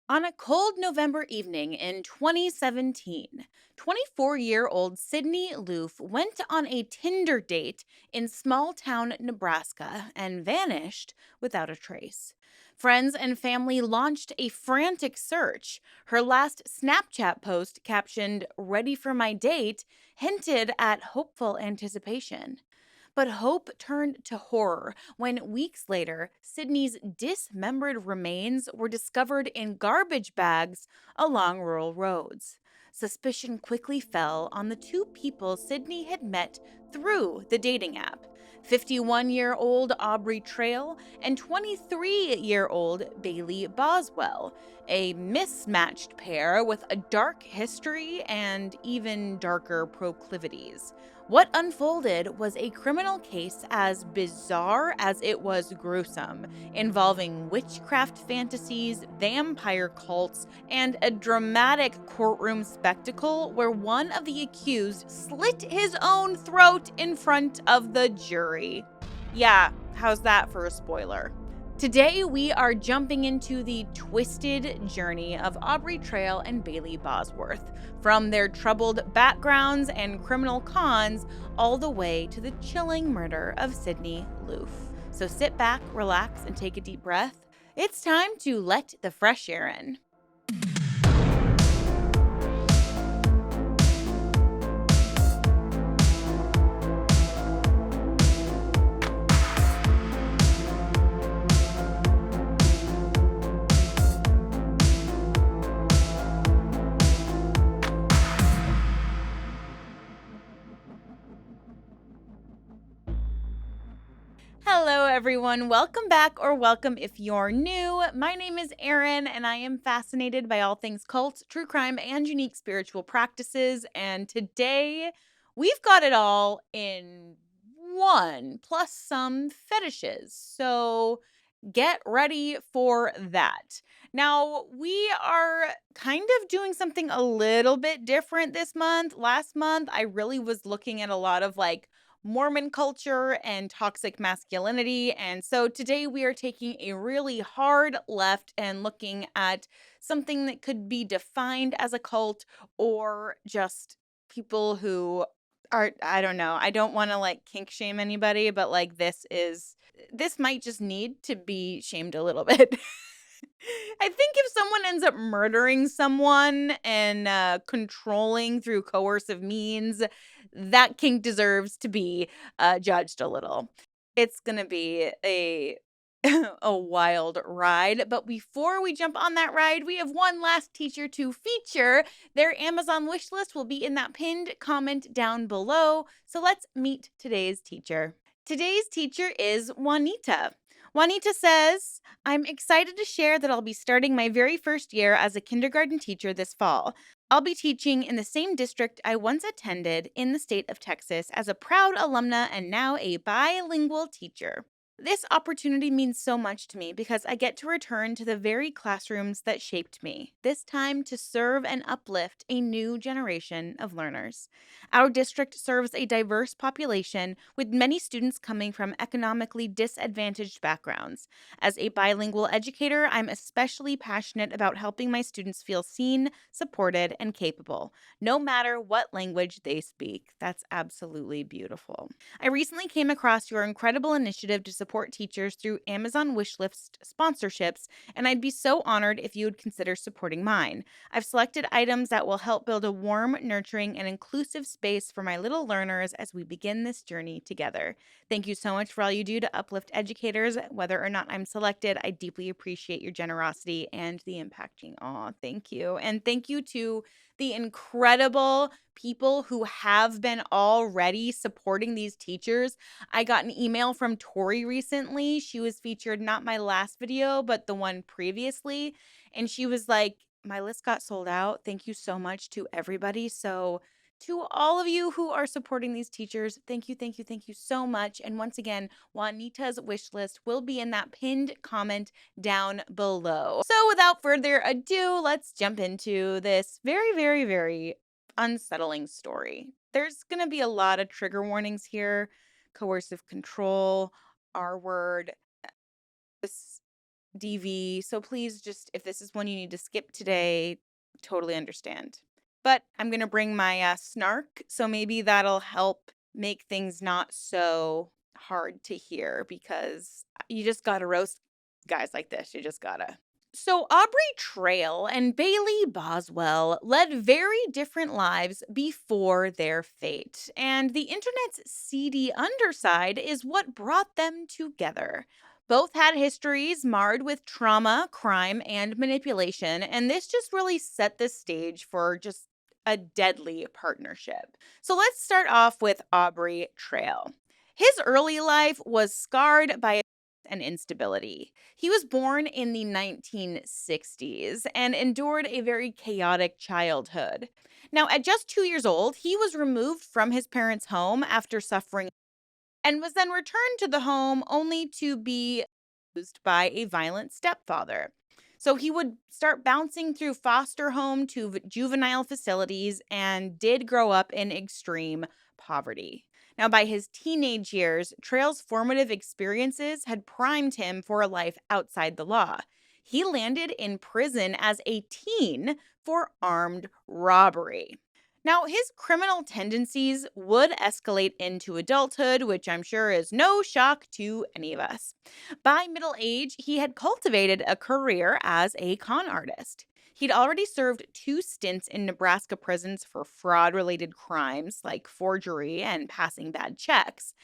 On a cold November evening in 2017, 24-year-old Sydney Loofe went on a Tinder date in small town Nebraska and vanished without a trace. Friends and family launched a frantic search. Her last Snapchat post, captioned "Ready for my date," hinted at hopeful anticipation. But hope turned to horror when weeks later, Sydney's dismembered remains were discovered in garbage bags along rural roads. Suspicion quickly fell on the two people Sydney had met through the dating app: 51-year-old Aubrey Trail and 23-year-old Bailey Boswell, a mismatched pair with a dark history and even darker proclivities. What unfolded was a criminal case as bizarre as it was gruesome, involving witchcraft fantasies, vampire cults, and a dramatic courtroom spectacle where one of the accused slit his own throat in front of the jury. Yeah, how's that for a spoiler? Today, we are jumping into the twisted journey of Aubrey Trail and Bailey Bosworth, from their troubled backgrounds and criminal cons all the way to the chilling murder of Sydney Loofe. So sit back, relax, and take a deep breath. It's time to let the fresh air in. Hello, everyone. Welcome back, or welcome if you're new. My name is Erin, and I am fascinated by all things cult, true crime, and unique spiritual practices. And today, we've got it all in one, plus some fetishes. So get ready for that. Now, we are kind of doing something a little bit different this month. Last month, I really was looking at a lot of Mormon culture and toxic masculinity. And so today we are taking a really hard left and looking at something that could be defined as a cult or just people who are, I don't know. I don't want to kink shame anybody, but this might just need to be shamed a little bit. I think if someone ends up murdering someone and controlling through coercive means, that kink deserves to be judged a little. It's going to be a a wild ride, but before we jump on that ride, we have one last teacher to feature. Their Amazon wish list will be in that pinned comment down below. So let's meet today's teacher. Today's teacher is Juanita. Juanita says, "I'm excited to share that I'll be starting my very first year as a kindergarten teacher this fall. I'll be teaching in the same district I once attended in the state of Texas as a proud alumna and now a bilingual teacher. This opportunity means so much to me because I get to return to the very classrooms that shaped me, this time to serve and uplift a new generation of learners. Our district serves a diverse population with many students coming from economically disadvantaged backgrounds. As a bilingual educator, I'm especially passionate about helping my students feel seen, supported, and capable, no matter what language they speak." That's absolutely beautiful. "I recently came across your incredible initiative to support teachers through Amazon wishlist sponsorships, and I'd be so honored if you would consider supporting mine. I've selected items that will help build a warm, nurturing, and inclusive space for my little learners as we begin this journey together. Thank you so much for all you do to uplift educators. Whether or not I'm selected, I deeply appreciate your generosity and the impacting." Aw, thank you. And thank you to the incredible people who have been already supporting these teachers. I got an email from Tori recently. She was featured not my last video, but the one previously. And she was like, "My list got sold out. Thank you so much to everybody." So, to all of you who are supporting these teachers, thank you, thank you, thank you so much. And once again, Juanita's wish list will be in that pinned comment down below. So without further ado, let's jump into this very, very, very unsettling story. There's going to be a lot of trigger warnings here: coercive control, R word. This DV. So please just, if this is one you need to skip today, totally understand. But I'm going to bring my snark. So maybe that'll help make things not so hard to hear because you just got to roast guys like this. You just got to. So, Aubrey Trail and Bailey Boswell led very different lives before their fate, and the internet's seedy underside is what brought them together. Both had histories marred with trauma, crime, and manipulation, and this just really set the stage for just a deadly partnership. So, let's start off with Aubrey Trail. His early life was scarred by and instability. He was born in the 1960s and endured a very chaotic childhood. Now, at just 2 years old, he was removed from his parents' home after suffering and was then returned to the home only to be abused by a violent stepfather. So he would start bouncing through foster home to juvenile facilities and did grow up in extreme poverty. Now, by his teenage years, Trail's formative experiences had primed him for a life outside the law. He landed in prison as a teen for armed robbery. Now, his criminal tendencies would escalate into adulthood, which I'm sure is no shock to any of us. By middle age, he had cultivated a career as a con artist. He'd already served 2 stints in Nebraska prisons for fraud related crimes like forgery and passing bad checks,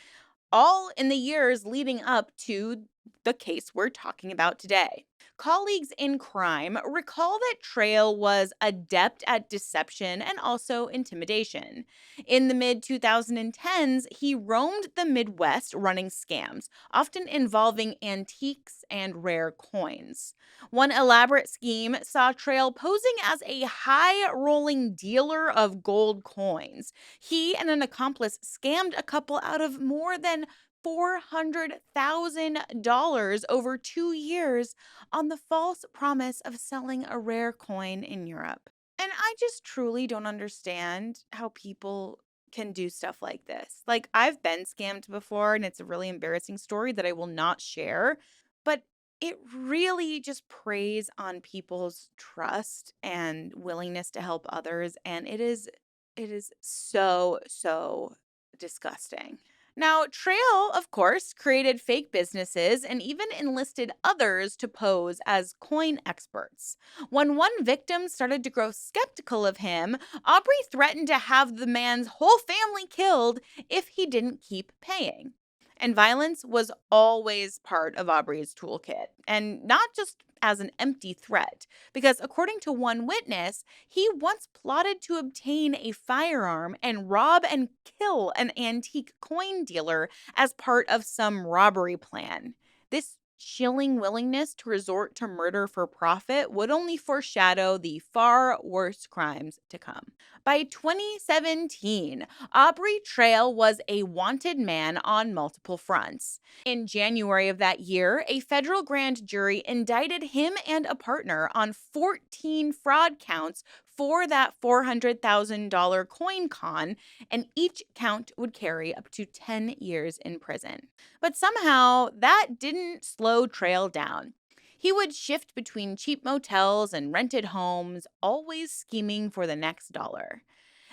all in the years leading up to the case we're talking about today. Colleagues in crime recall that Trail was adept at deception and also intimidation. In the mid 2010s, he roamed the Midwest running scams, often involving antiques and rare coins. One elaborate scheme saw Trail posing as a high rolling dealer of gold coins. He and an accomplice scammed a couple out of more than $400,000 over 2 years on the false promise of selling a rare coin in Europe. And I just truly don't understand how people can do stuff like this. Like, I've been scammed before, and it's a really embarrassing story that I will not share, but it really just preys on people's trust and willingness to help others. And it is so disgusting. Now, Trail, of course, created fake businesses and even enlisted others to pose as coin experts. When one victim started to grow skeptical of him, Aubrey threatened to have the man's whole family killed if he didn't keep paying. And violence was always part of Aubrey's toolkit, and not just as an empty threat, because according to one witness, he once plotted to obtain a firearm and rob and kill an antique coin dealer as part of some robbery plan. This chilling willingness to resort to murder for profit would only foreshadow the far worse crimes to come. By 2017, Aubrey Trail was a wanted man on multiple fronts. In January of that year, a federal grand jury indicted him and a partner on 14 fraud counts for that $400,000 coin con, and each count would carry up to 10 years in prison. But somehow, that didn't slow Trail down. He would shift between cheap motels and rented homes, always scheming for the next dollar.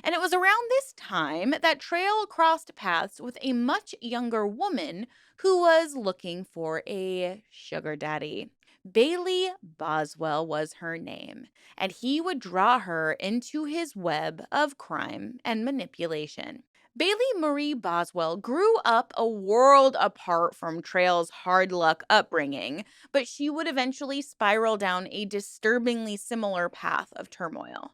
And it was around this time that Trail crossed paths with a much younger woman who was looking for a sugar daddy. Bailey Boswell was her name, and he would draw her into his web of crime and manipulation. Bailey Marie Boswell grew up a world apart from Trail's hard luck upbringing, but she would eventually spiral down a disturbingly similar path of turmoil.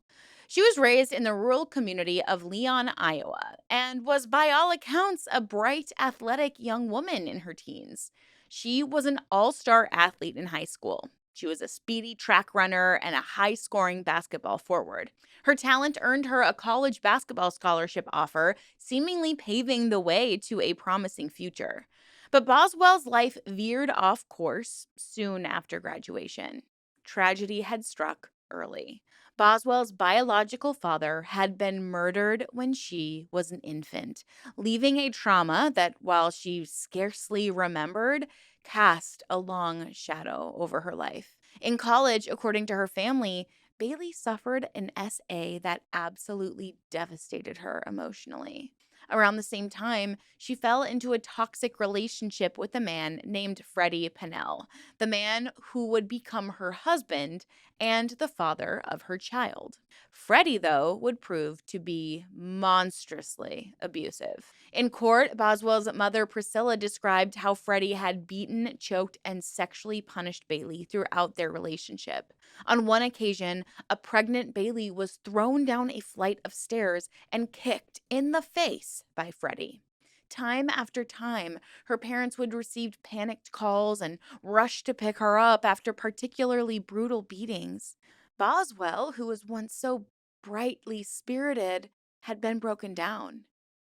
She was raised in the rural community of Leon, Iowa, and was by all accounts a bright, athletic young woman in her teens. She was an all-star athlete in high school. She was a speedy track runner and a high-scoring basketball forward. Her talent earned her a college basketball scholarship offer, seemingly paving the way to a promising future. But Boswell's life veered off course soon after graduation. Tragedy had struck early. Boswell's biological father had been murdered when she was an infant, leaving a trauma that, while she scarcely remembered, cast a long shadow over her life. In college, according to her family, Bailey suffered an SA that absolutely devastated her emotionally. Around the same time, she fell into a toxic relationship with a man named Freddie Pennell, the man who would become her husband and the father of her child. Freddie, though, would prove to be monstrously abusive. In court, Boswell's mother, Priscilla, described how Freddie had beaten, choked, and sexually punished Bailey throughout their relationship. On one occasion, a pregnant Bailey was thrown down a flight of stairs and kicked in the face by Freddie. Time after time, her parents would receive panicked calls and rush to pick her up after particularly brutal beatings. Boswell, who was once so brightly spirited, had been broken down.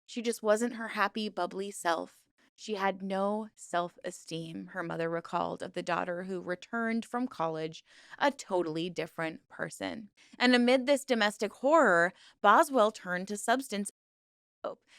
She just wasn't her happy, bubbly self. She had no self esteem, her mother recalled of the daughter who returned from college a totally different person. And amid this domestic horror, Boswell turned to substance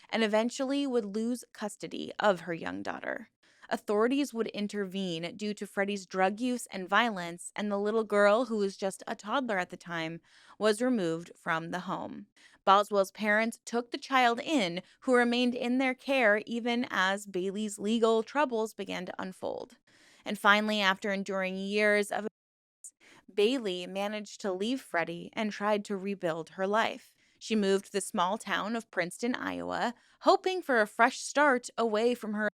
and eventually would lose custody of her young daughter. Authorities would intervene due to Freddie's drug use and violence, and the little girl, who was just a toddler at the time, was removed from the home. Boswell's parents took the child in, who remained in their care even as Bailey's legal troubles began to unfold. And finally, after enduring years of Bailey managed to leave Freddie and tried to rebuild her life. She moved to the small town of Princeton, Iowa, hoping for a fresh start away from her,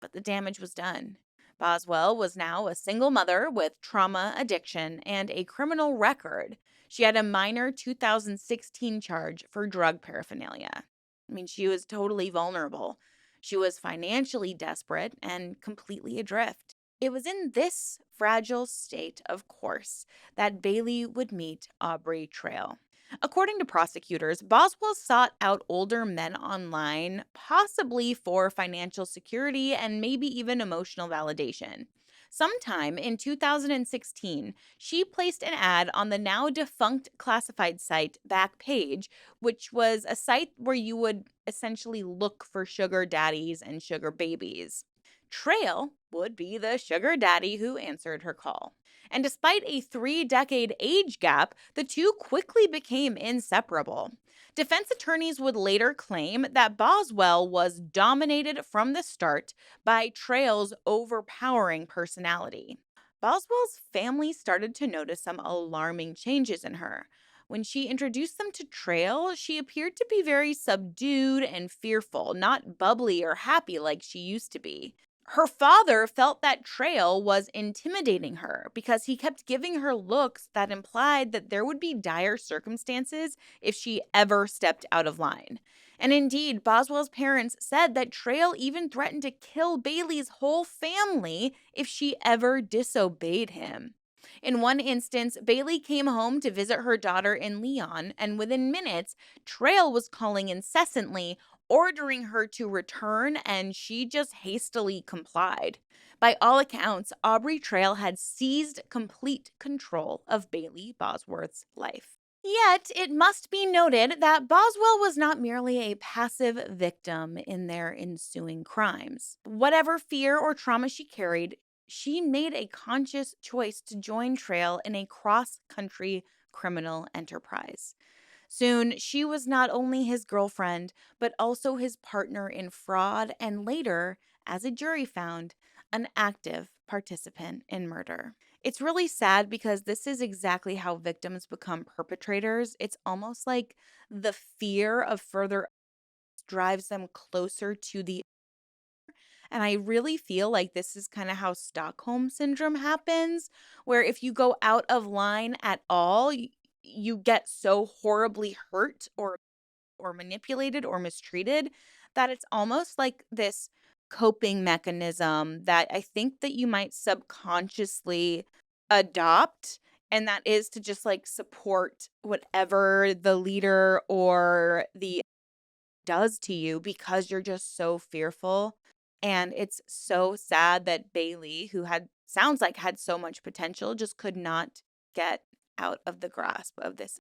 but the damage was done. Boswell was now a single mother with trauma, addiction, and a criminal record. She had a minor 2016 charge for drug paraphernalia. I mean, she was totally vulnerable. She was financially desperate and completely adrift. It was in this fragile state, of course, that Bailey would meet Aubrey Trail. According to prosecutors, Boswell sought out older men online, possibly for financial security and maybe even emotional validation. Sometime in 2016, she placed an ad on the now defunct classified site Backpage, which was a site where you would essentially look for sugar daddies and sugar babies. Trail would be the sugar daddy who answered her call. And despite a 3-decade age gap, the two quickly became inseparable. Defense attorneys would later claim that Boswell was dominated from the start by Trail's overpowering personality. Boswell's family started to notice some alarming changes in her. When she introduced them to Trail, she appeared to be very subdued and fearful, not bubbly or happy like she used to be. Her father felt that Trail was intimidating her because he kept giving her looks that implied that there would be dire circumstances if she ever stepped out of line. And indeed, Boswell's parents said that Trail even threatened to kill Bailey's whole family if she ever disobeyed him. In one instance, Bailey came home to visit her daughter in Leon, and within minutes, Trail was calling incessantly, ordering her to return, and she just hastily complied. By all accounts, Aubrey Trail had seized complete control of Bailey Bosworth's life. Yet, it must be noted that Boswell was not merely a passive victim in their ensuing crimes. Whatever fear or trauma she carried, she made a conscious choice to join Trail in a cross country criminal enterprise. Soon, she was not only his girlfriend, but also his partner in fraud and later, as a jury found, an active participant in murder. It's really sad because this is exactly how victims become perpetrators. It's almost like the fear of further drives them closer to the, and I really feel like this is kind of how Stockholm syndrome happens, where if you go out of line at all, you get so horribly hurt or manipulated or mistreated that it's almost like this coping mechanism that I think that you might subconsciously adopt, and that is to just like support whatever the leader or the does to you because you're just so fearful. And it's so sad that Bailey, who had sounds like had so much potential, just could not get out of the grasp of this.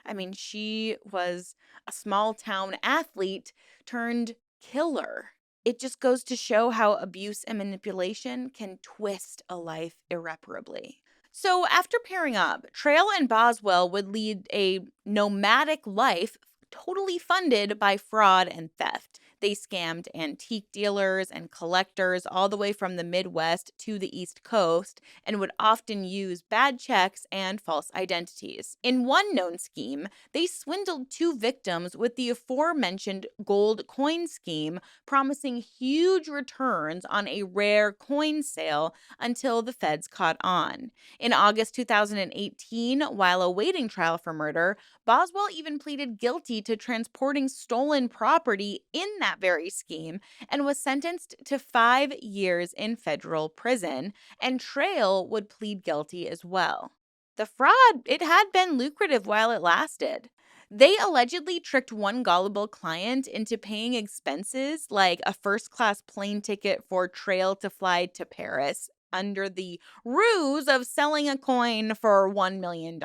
I mean, she was a small town athlete turned killer. It just goes to show how abuse and manipulation can twist a life irreparably. So, after pairing up, Trail and Boswell would lead a nomadic life totally funded by fraud and theft. They scammed antique dealers and collectors all the way from the Midwest to the East Coast and would often use bad checks and false identities. In one known scheme, they swindled two victims with the aforementioned gold coin scheme, promising huge returns on a rare coin sale until the feds caught on. In August 2018, while awaiting trial for murder, Boswell even pleaded guilty to transporting stolen property in that very scheme and was sentenced to 5 years in federal prison, and Trail would plead guilty as well. The fraud, it had been lucrative while it lasted. They allegedly tricked one gullible client into paying expenses like a first-class plane ticket for Trail to fly to Paris under the ruse of selling a coin for $1 million.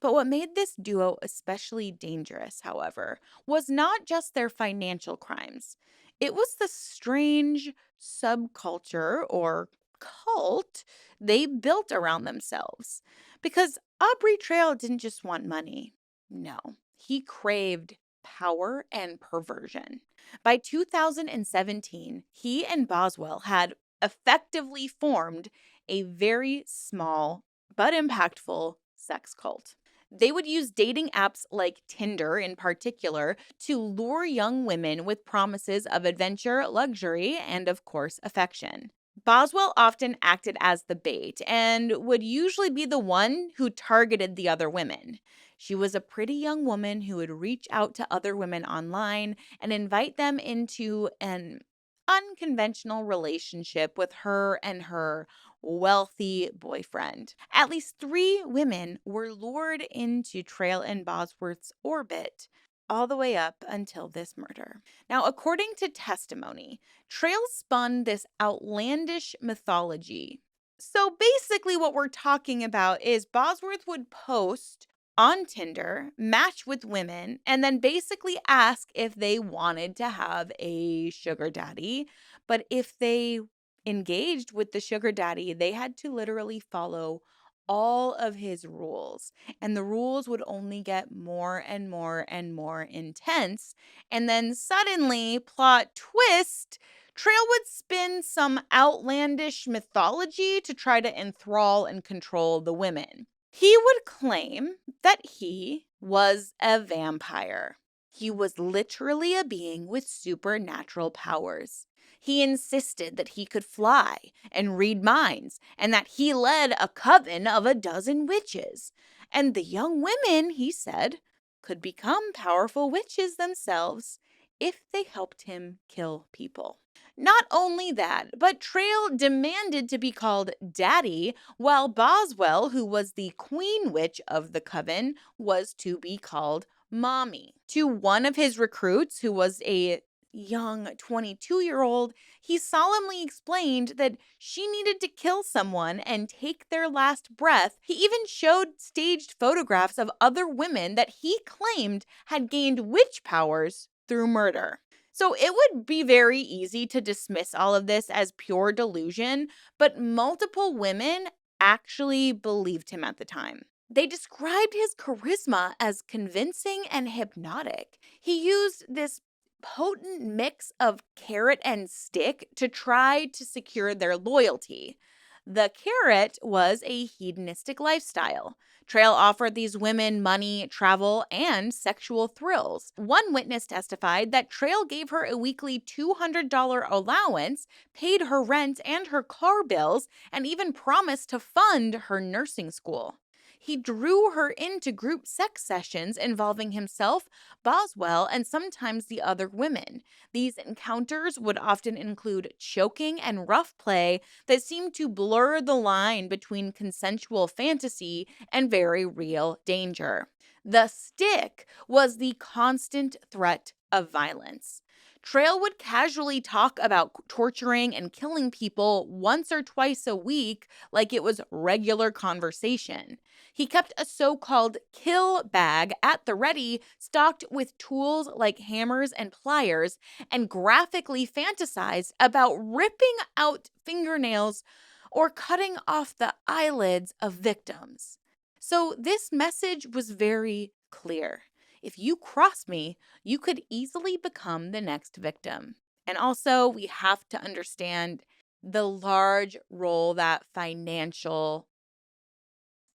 But what made this duo especially dangerous, however, was not just their financial crimes. It was the strange subculture or cult they built around themselves. Because Aubrey Trail didn't just want money. No, he craved power and perversion. By 2017, he and Boswell had effectively formed a very small but impactful sex cult. They would use dating apps like Tinder in particular to lure young women with promises of adventure, luxury, and of course, affection. Boswell often acted as the bait and would usually be the one who targeted the other women. She was a pretty young woman who would reach out to other women online and invite them into an unconventional relationship with her and her wealthy boyfriend. At least 3 women were lured into Trail and Bosworth's orbit all the way up until this murder. Now, according to testimony, Trail spun this outlandish mythology. So basically, what we're talking about is Bosworth would post on Tinder, match with women, and then basically ask if they wanted to have a sugar daddy. But if they engaged with the sugar daddy, they had to literally follow all of his rules. And the rules would only get more and more and more intense. And then suddenly, plot twist, Trail would spin some outlandish mythology to try to enthrall and control the women. He would claim that he was a vampire. He was literally a being with supernatural powers. He insisted that he could fly and read minds, and that he led a coven of a dozen witches. And the young women, he said, could become powerful witches themselves if they helped him kill people. Not only that, but Trail demanded to be called Daddy, while Boswell, who was the queen witch of the coven, was to be called Mommy. To one of his recruits, who was a young 22-year-old, he solemnly explained that she needed to kill someone and take their last breath. He even showed staged photographs of other women that he claimed had gained witch powers through murder. So it would be very easy to dismiss all of this as pure delusion, but multiple women actually believed him at the time. They described his charisma as convincing and hypnotic. He used this potent mix of carrot and stick to try to secure their loyalty. The carrot was a hedonistic lifestyle. Trail offered these women money, travel, and sexual thrills. One witness testified that Trail gave her a weekly $200 allowance, paid her rent and her car bills, and even promised to fund her nursing school. He drew her into group sex sessions involving himself, Boswell, and sometimes the other women. These encounters would often include choking and rough play that seemed to blur the line between consensual fantasy and very real danger. The stick was the constant threat of violence. Trail would casually talk about torturing and killing people once or twice a week like it was regular conversation. He kept a so called kill bag at the ready, stocked with tools like hammers and pliers, and graphically fantasized about ripping out fingernails or cutting off the eyelids of victims. So, this message was very clear. If you cross me, you could easily become the next victim. And also, we have to understand the large role that financial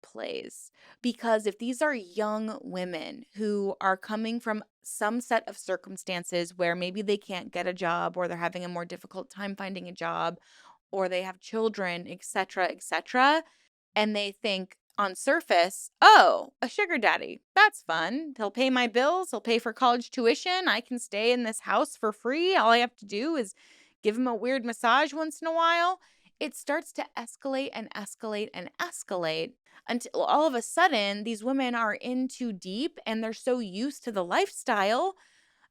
plays. Because if these are young women who are coming from some set of circumstances where maybe they can't get a job or they're having a more difficult time finding a job or they have children, etc., etc., and they think on surface, oh, a sugar daddy, that's fun. He'll pay my bills, he'll pay for college tuition, I can stay in this house for free. All I have to do is give him a weird massage once in a while. It starts to escalate and escalate and escalate until all of a sudden these women are in too deep and they're so used to the lifestyle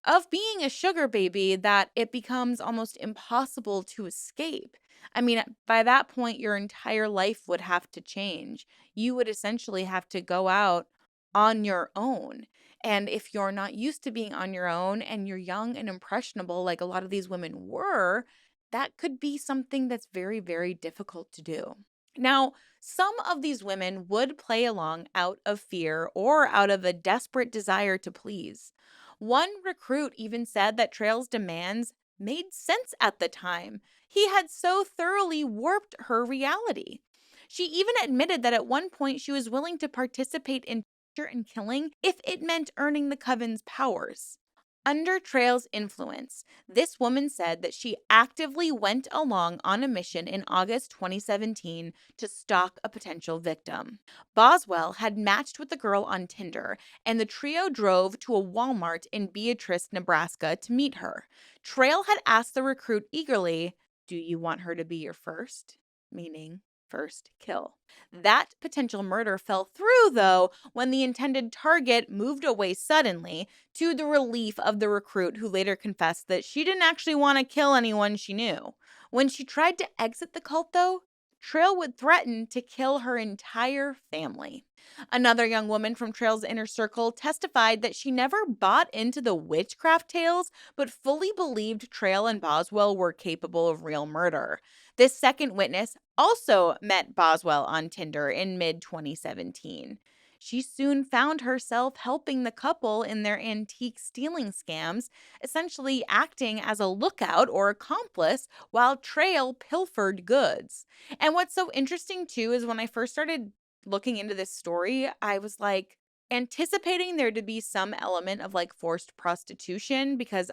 of being a sugar baby that it becomes almost impossible to escape. I mean, by that point, your entire life would have to change. You would essentially have to go out on your own. And if you're not used to being on your own and you're young and impressionable, like a lot of these women were, that could be something that's very, very difficult to do. Now, some of these women would play along out of fear or out of a desperate desire to please. One recruit even said that Trail's demands made sense at the time. He had so thoroughly warped her reality. She even admitted that at one point she was willing to participate in torture and killing if it meant earning the Coven's powers. Under Trail's influence, this woman said that she actively went along on a mission in August 2017 to stalk a potential victim. Boswell had matched with the girl on Tinder, and the trio drove to a Walmart in Beatrice, Nebraska to meet her. Trail had asked the recruit eagerly, "Do you want her to be your first?" Meaning, first kill. That potential murder fell through, though, when the intended target moved away suddenly, to the relief of the recruit, who later confessed that she didn't actually want to kill anyone she knew. When she tried to exit the cult, though, Trail would threaten to kill her entire family. Another young woman from Trail's inner circle testified that she never bought into the witchcraft tales, but fully believed Trail and Boswell were capable of real murder. This second witness also met Boswell on Tinder in mid 2017. She soon found herself helping the couple in their antique stealing scams, essentially acting as a lookout or accomplice while Trail pilfered goods. And what's so interesting too is when I first started looking into this story, I was like anticipating there to be some element of like forced prostitution because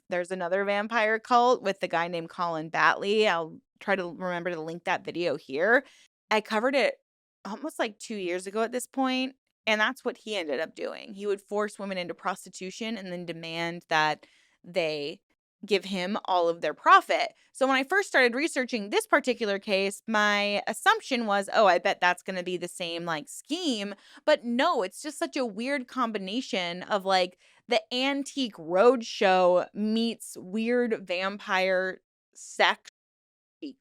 there's another vampire cult with the guy named Colin Batley. I'll try to remember to link that video here. I covered it almost like 2 years ago at this point, and that's what he ended up doing. He would force women into prostitution and then demand that they give him all of their profit. So when I first started researching this particular case, my assumption was, oh, I bet that's going to be the same like scheme. But no, it's just such a weird combination of like the antique roadshow meets weird vampire sex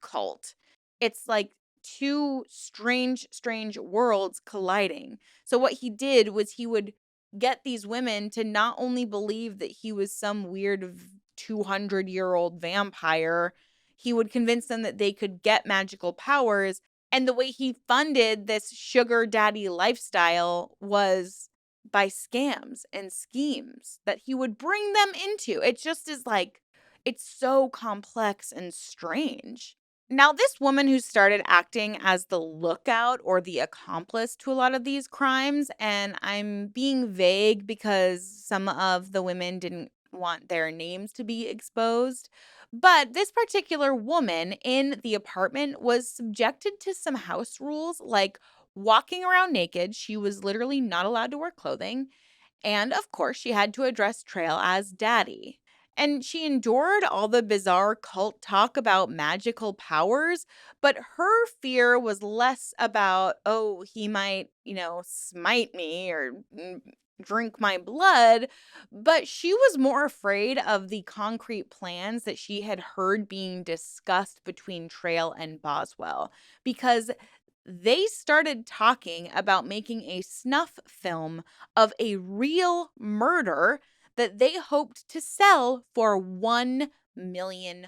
cult. It's like two strange worlds colliding. So what he did was he would get these women to not only believe that he was some weird 200-year-old vampire, he would convince them that they could get magical powers. And the way he funded this sugar daddy lifestyle was by scams and schemes that he would bring them into. It just is like, it's so complex and strange. Now, this woman who started acting as the lookout or the accomplice to a lot of these crimes, and I'm being vague because some of the women didn't want their names to be exposed, but this particular woman in the apartment was subjected to some house rules like walking around naked. She was literally not allowed to wear clothing. And of course, she had to address Trail as daddy. And she endured all the bizarre cult talk about magical powers, but her fear was less about, oh, he might, smite me or drink my blood, but she was more afraid of the concrete plans that she had heard being discussed between Trail and Boswell, because they started talking about making a snuff film of a real murder that they hoped to sell for $1 million.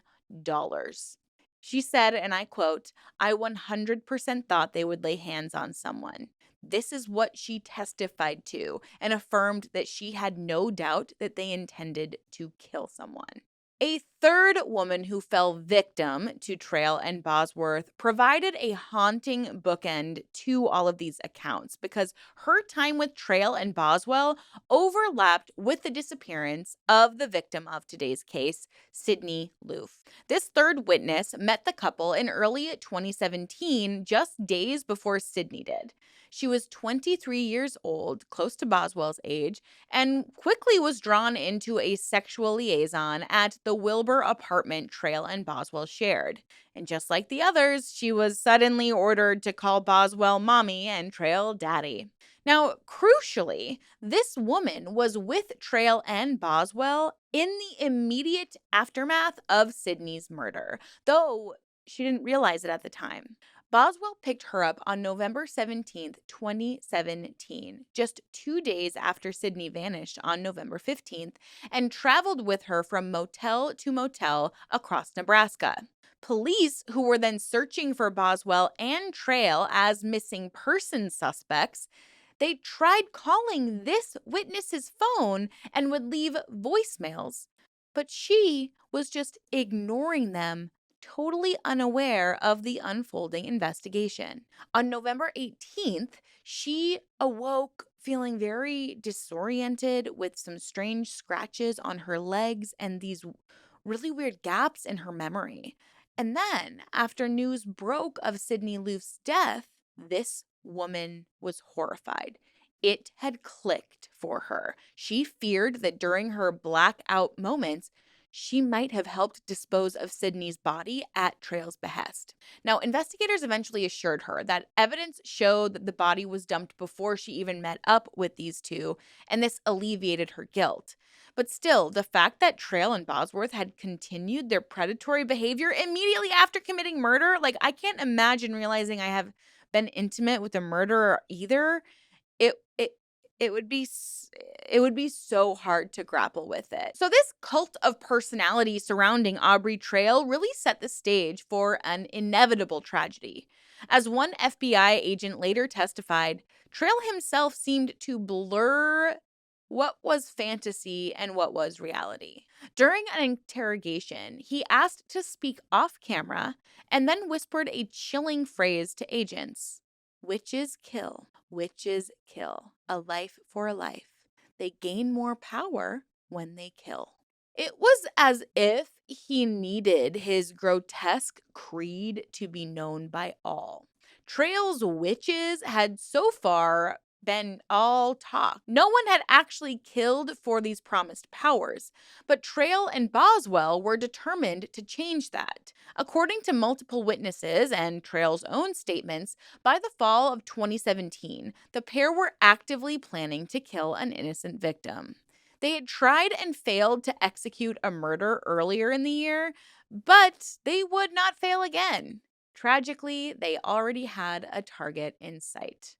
She said, and I quote, "I 100% thought they would lay hands on someone." This is what she testified to and affirmed that she had no doubt that they intended to kill someone. A third woman who fell victim to Trail and Bosworth provided a haunting bookend to all of these accounts because her time with Trail and Boswell overlapped with the disappearance of the victim of today's case, Sydney Loofe. This third witness met the couple in early 2017, just days before Sydney did. She was 23 years old, close to Boswell's age, and quickly was drawn into a sexual liaison at the Wilbur apartment Trail and Boswell shared. And just like the others, she was suddenly ordered to call Boswell mommy and Trail daddy. Now, crucially, this woman was with Trail and Boswell in the immediate aftermath of Sydney's murder, though she didn't realize it at the time. Boswell picked her up on November 17th, 2017, just 2 days after Sydney vanished on November 15th, and traveled with her from motel to motel across Nebraska. Police, who were then searching for Boswell and Trail as missing person suspects, they tried calling this witness's phone and would leave voicemails, but she was just ignoring them, totally unaware of the unfolding investigation. On November 18th, she awoke feeling very disoriented with some strange scratches on her legs and these really weird gaps in her memory. And then, after news broke of Sydney Loofe's death, this woman was horrified. It had clicked for her. She feared that during her blackout moments, she might have helped dispose of Sydney's body at Trail's behest. Now, investigators eventually assured her that evidence showed that the body was dumped before she even met up with these two, and this alleviated her guilt. But still, the fact that Trail and Bosworth had continued their predatory behavior immediately after committing murder, like, I can't imagine realizing I have been intimate with a murderer either. It it it would be it would be so hard to grapple with it. So this cult of personality surrounding Aubrey Trail really set the stage for an inevitable tragedy. As one FBI agent later testified, Trail himself seemed to blur what was fantasy and what was reality. During an interrogation, he asked to speak off camera and then whispered a chilling phrase to agents: "Witches kill. Witches kill. A life for a life. They gain more power when they kill." It was as if he needed his grotesque creed to be known by all. Trail's witches had so far been all talk. No one had actually killed for these promised powers, but Trail and Boswell were determined to change that. According to multiple witnesses and Trail's own statements, by the fall of 2017, the pair were actively planning to kill an innocent victim. They had tried and failed to execute a murder earlier in the year, but they would not fail again. Tragically, they already had a target in sight.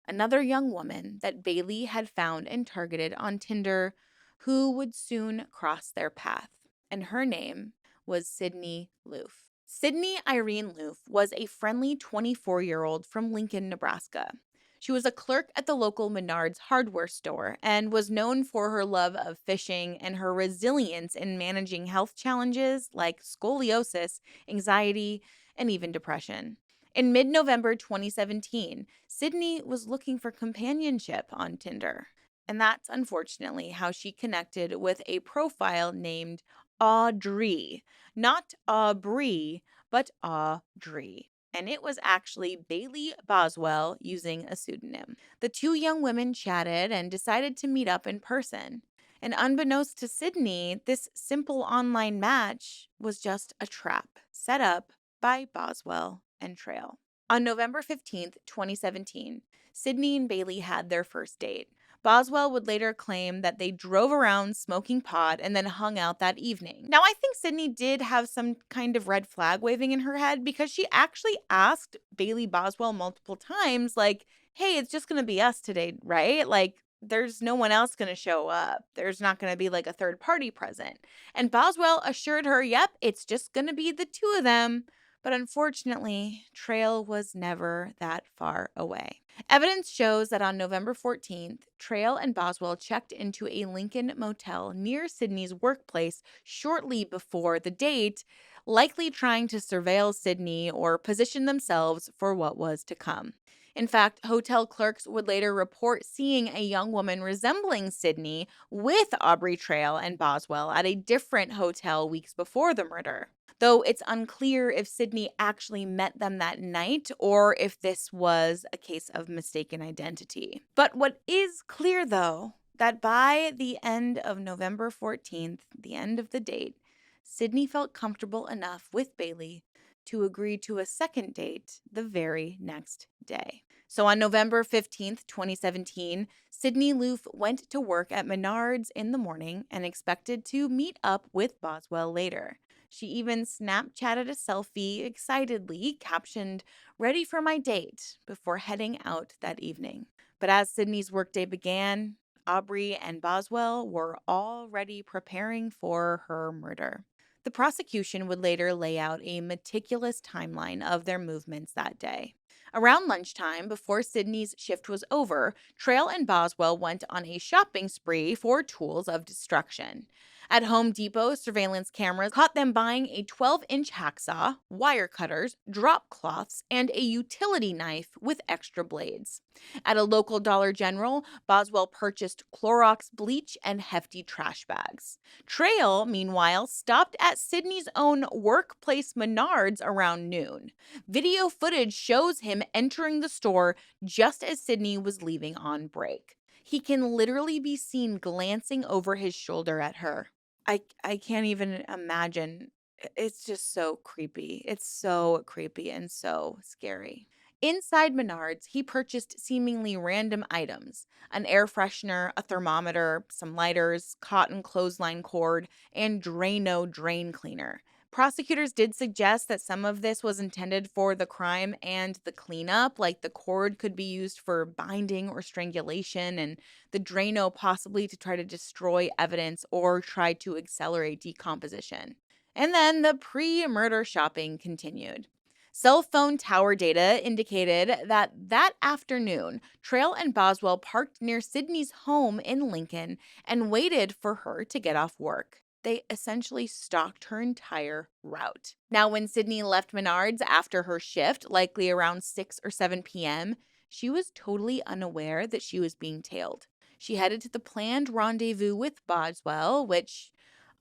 Another young woman that Bailey had found and targeted on Tinder, who would soon cross their path. And her name was Sydney Loofe. Sydney Irene Loofe was a friendly 24-year-old from Lincoln, Nebraska. She was a clerk at the local Menards hardware store and was known for her love of fishing and her resilience in managing health challenges like scoliosis, anxiety, and even depression. In mid-November 2017, Sydney was looking for companionship on Tinder. And that's unfortunately how she connected with a profile named Audrey. Not Aubrey, but Audrey. And it was actually Bailey Boswell using a pseudonym. The two young women chatted and decided to meet up in person. And unbeknownst to Sydney, this simple online match was just a trap set up by Boswell and Trail. On November 15th, 2017, Sydney and Bailey had their first date. Boswell would later claim that they drove around smoking pot and then hung out that evening. Now, I think Sydney did have some kind of red flag waving in her head because she actually asked Bailey Boswell multiple times, like, hey, it's just going to be us today, right? Like, there's no one else going to show up. There's not going to be like a third party present. And Boswell assured her, yep, it's just going to be the two of them. But unfortunately, Trail was never that far away. Evidence shows that on November 14th, Trail and Boswell checked into a Lincoln motel near Sydney's workplace shortly before the date, likely trying to surveil Sydney or position themselves for what was to come. In fact, hotel clerks would later report seeing a young woman resembling Sydney with Aubrey, Trail, and Boswell at a different hotel weeks before the murder. Though it's unclear if Sydney actually met them that night or if this was a case of mistaken identity. But what is clear, though, that by the end of November 14th, the end of the date, Sydney felt comfortable enough with Bailey to agree to a second date the very next day. So on November 15th, 2017, Sydney Loofe went to work at Menards in the morning and expected to meet up with Boswell later. She even Snapchatted a selfie excitedly, captioned, "Ready for my date," before heading out that evening. But as Sydney's workday began, Aubrey and Boswell were already preparing for her murder. The prosecution would later lay out a meticulous timeline of their movements that day. Around lunchtime, before Sydney's shift was over, Trail and Boswell went on a shopping spree for tools of destruction. At Home Depot, surveillance cameras caught them buying a 12-inch hacksaw, wire cutters, drop cloths, and a utility knife with extra blades. At a local Dollar General, Boswell purchased Clorox bleach and hefty trash bags. Trail, meanwhile, stopped at Sydney's own workplace Menards around noon. Video footage shows him entering the store just as Sydney was leaving on break. He can literally be seen glancing over his shoulder at her. I can't even imagine. It's just so creepy. It's so creepy and so scary. Inside Menards, he purchased seemingly random items: an air freshener, a thermometer, some lighters, cotton clothesline cord, and Drano drain cleaner. Prosecutors did suggest that some of this was intended for the crime and the cleanup, like the cord could be used for binding or strangulation, and the Drano possibly to try to destroy evidence or try to accelerate decomposition. And then the pre-murder shopping continued. Cell phone tower data indicated that afternoon, Trail and Boswell parked near Sydney's home in Lincoln and waited for her to get off work. They essentially stalked her entire route. Now, when Sydney left Menards after her shift, likely around 6 or 7 p.m., she was totally unaware that she was being tailed. She headed to the planned rendezvous with Boswell, which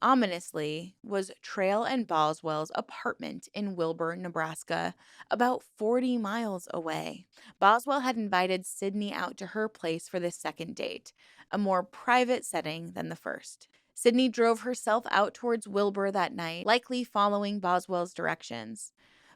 ominously was Trail and Boswell's apartment in Wilbur, Nebraska, about 40 miles away. Boswell had invited Sydney out to her place for this second date, a more private setting than the first. Sydney drove herself out towards Wilbur that night, likely following Boswell's directions.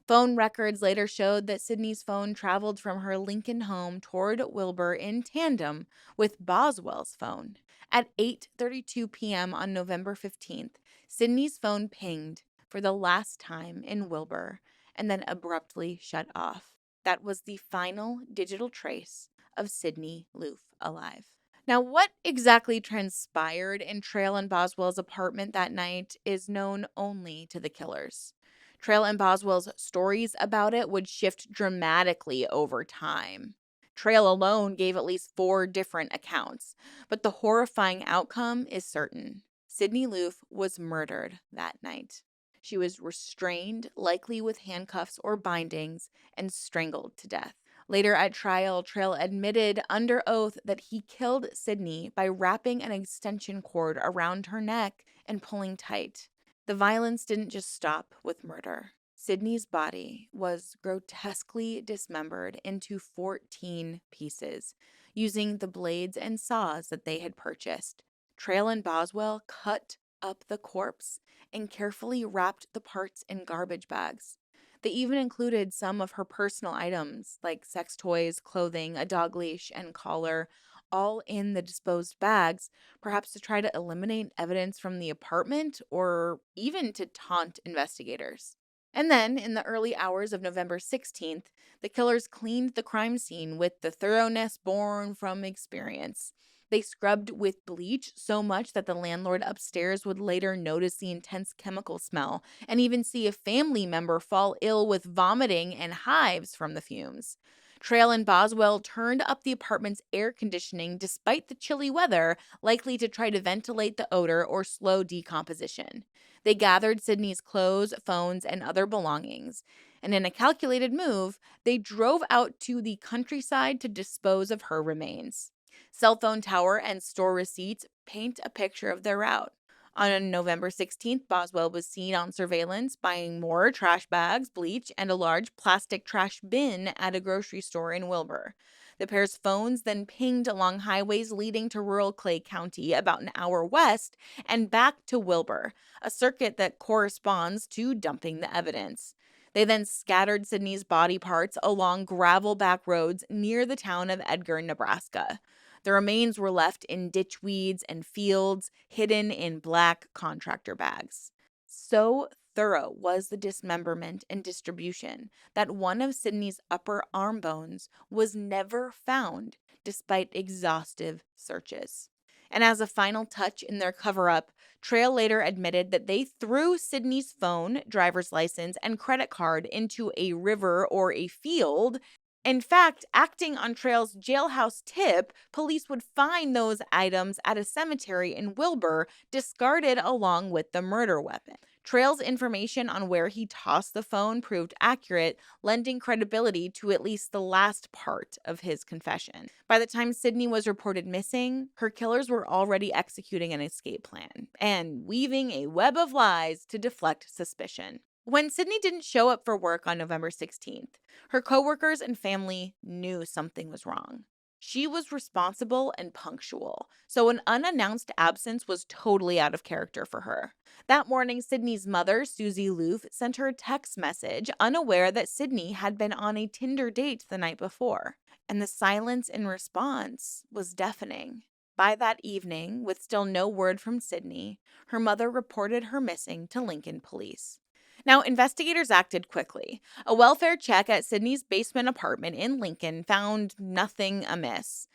Phone records later showed that Sydney's phone traveled from her Lincoln home toward Wilbur in tandem with Boswell's phone. At 8:32 p.m. on November 15th, Sydney's phone pinged for the last time in Wilbur and then abruptly shut off. That was the final digital trace of Sydney Loofe alive. Now, what exactly transpired in Trail and Boswell's apartment that night is known only to the killers. Trail and Boswell's stories about it would shift dramatically over time. Trail alone gave at least 4 different accounts, but the horrifying outcome is certain. Sydney Loofe was murdered that night. She was restrained, likely with handcuffs or bindings, and strangled to death. Later at trial, Trail admitted under oath that he killed Sydney by wrapping an extension cord around her neck and pulling tight. The violence didn't just stop with murder. Sydney's body was grotesquely dismembered into 14 pieces, using the blades and saws that they had purchased. Trail and Boswell cut up the corpse and carefully wrapped the parts in garbage bags. They even included some of her personal items like sex toys, clothing, a dog leash, and collar, all in the disposed bags, perhaps to try to eliminate evidence from the apartment or even to taunt investigators. And then, in the early hours of November 16th, the killers cleaned the crime scene with the thoroughness born from experience. They scrubbed with bleach so much that the landlord upstairs would later notice the intense chemical smell and even see a family member fall ill with vomiting and hives from the fumes. Trail and Boswell turned up the apartment's air conditioning despite the chilly weather, likely to try to ventilate the odor or slow decomposition. They gathered Sydney's clothes, phones, and other belongings, and in a calculated move, they drove out to the countryside to dispose of her remains. Cell phone tower and store receipts paint a picture of their route. On November 16th, Boswell was seen on surveillance buying more trash bags, bleach, and a large plastic trash bin at a grocery store in Wilbur. The pair's phones then pinged along highways leading to rural Clay County, about an hour west, and back to Wilbur, a circuit that corresponds to dumping the evidence. They then scattered Sydney's body parts along gravel back roads near the town of Edgar, Nebraska. The remains were left in ditch weeds and fields, hidden in black contractor bags. So thorough was the dismemberment and distribution that one of Sydney's upper arm bones was never found despite exhaustive searches. And as a final touch in their cover up, Trail later admitted that they threw Sydney's phone, driver's license, and credit card into a river or a field. In fact, acting on Trail's jailhouse tip, police would find those items at a cemetery in Wilbur, discarded along with the murder weapon. Trail's information on where he tossed the phone proved accurate, lending credibility to at least the last part of his confession. By the time Sydney was reported missing, her killers were already executing an escape plan and weaving a web of lies to deflect suspicion. When Sydney didn't show up for work on November 16th, her coworkers and family knew something was wrong. She was responsible and punctual, so an unannounced absence was totally out of character for her. That morning, Sydney's mother, Sydney Loofe, sent her a text message, unaware that Sydney had been on a Tinder date the night before, and the silence in response was deafening. By that evening, with still no word from Sydney, her mother reported her missing to Lincoln police. Now, investigators acted quickly. A welfare check at Sydney's basement apartment in Lincoln found nothing amiss,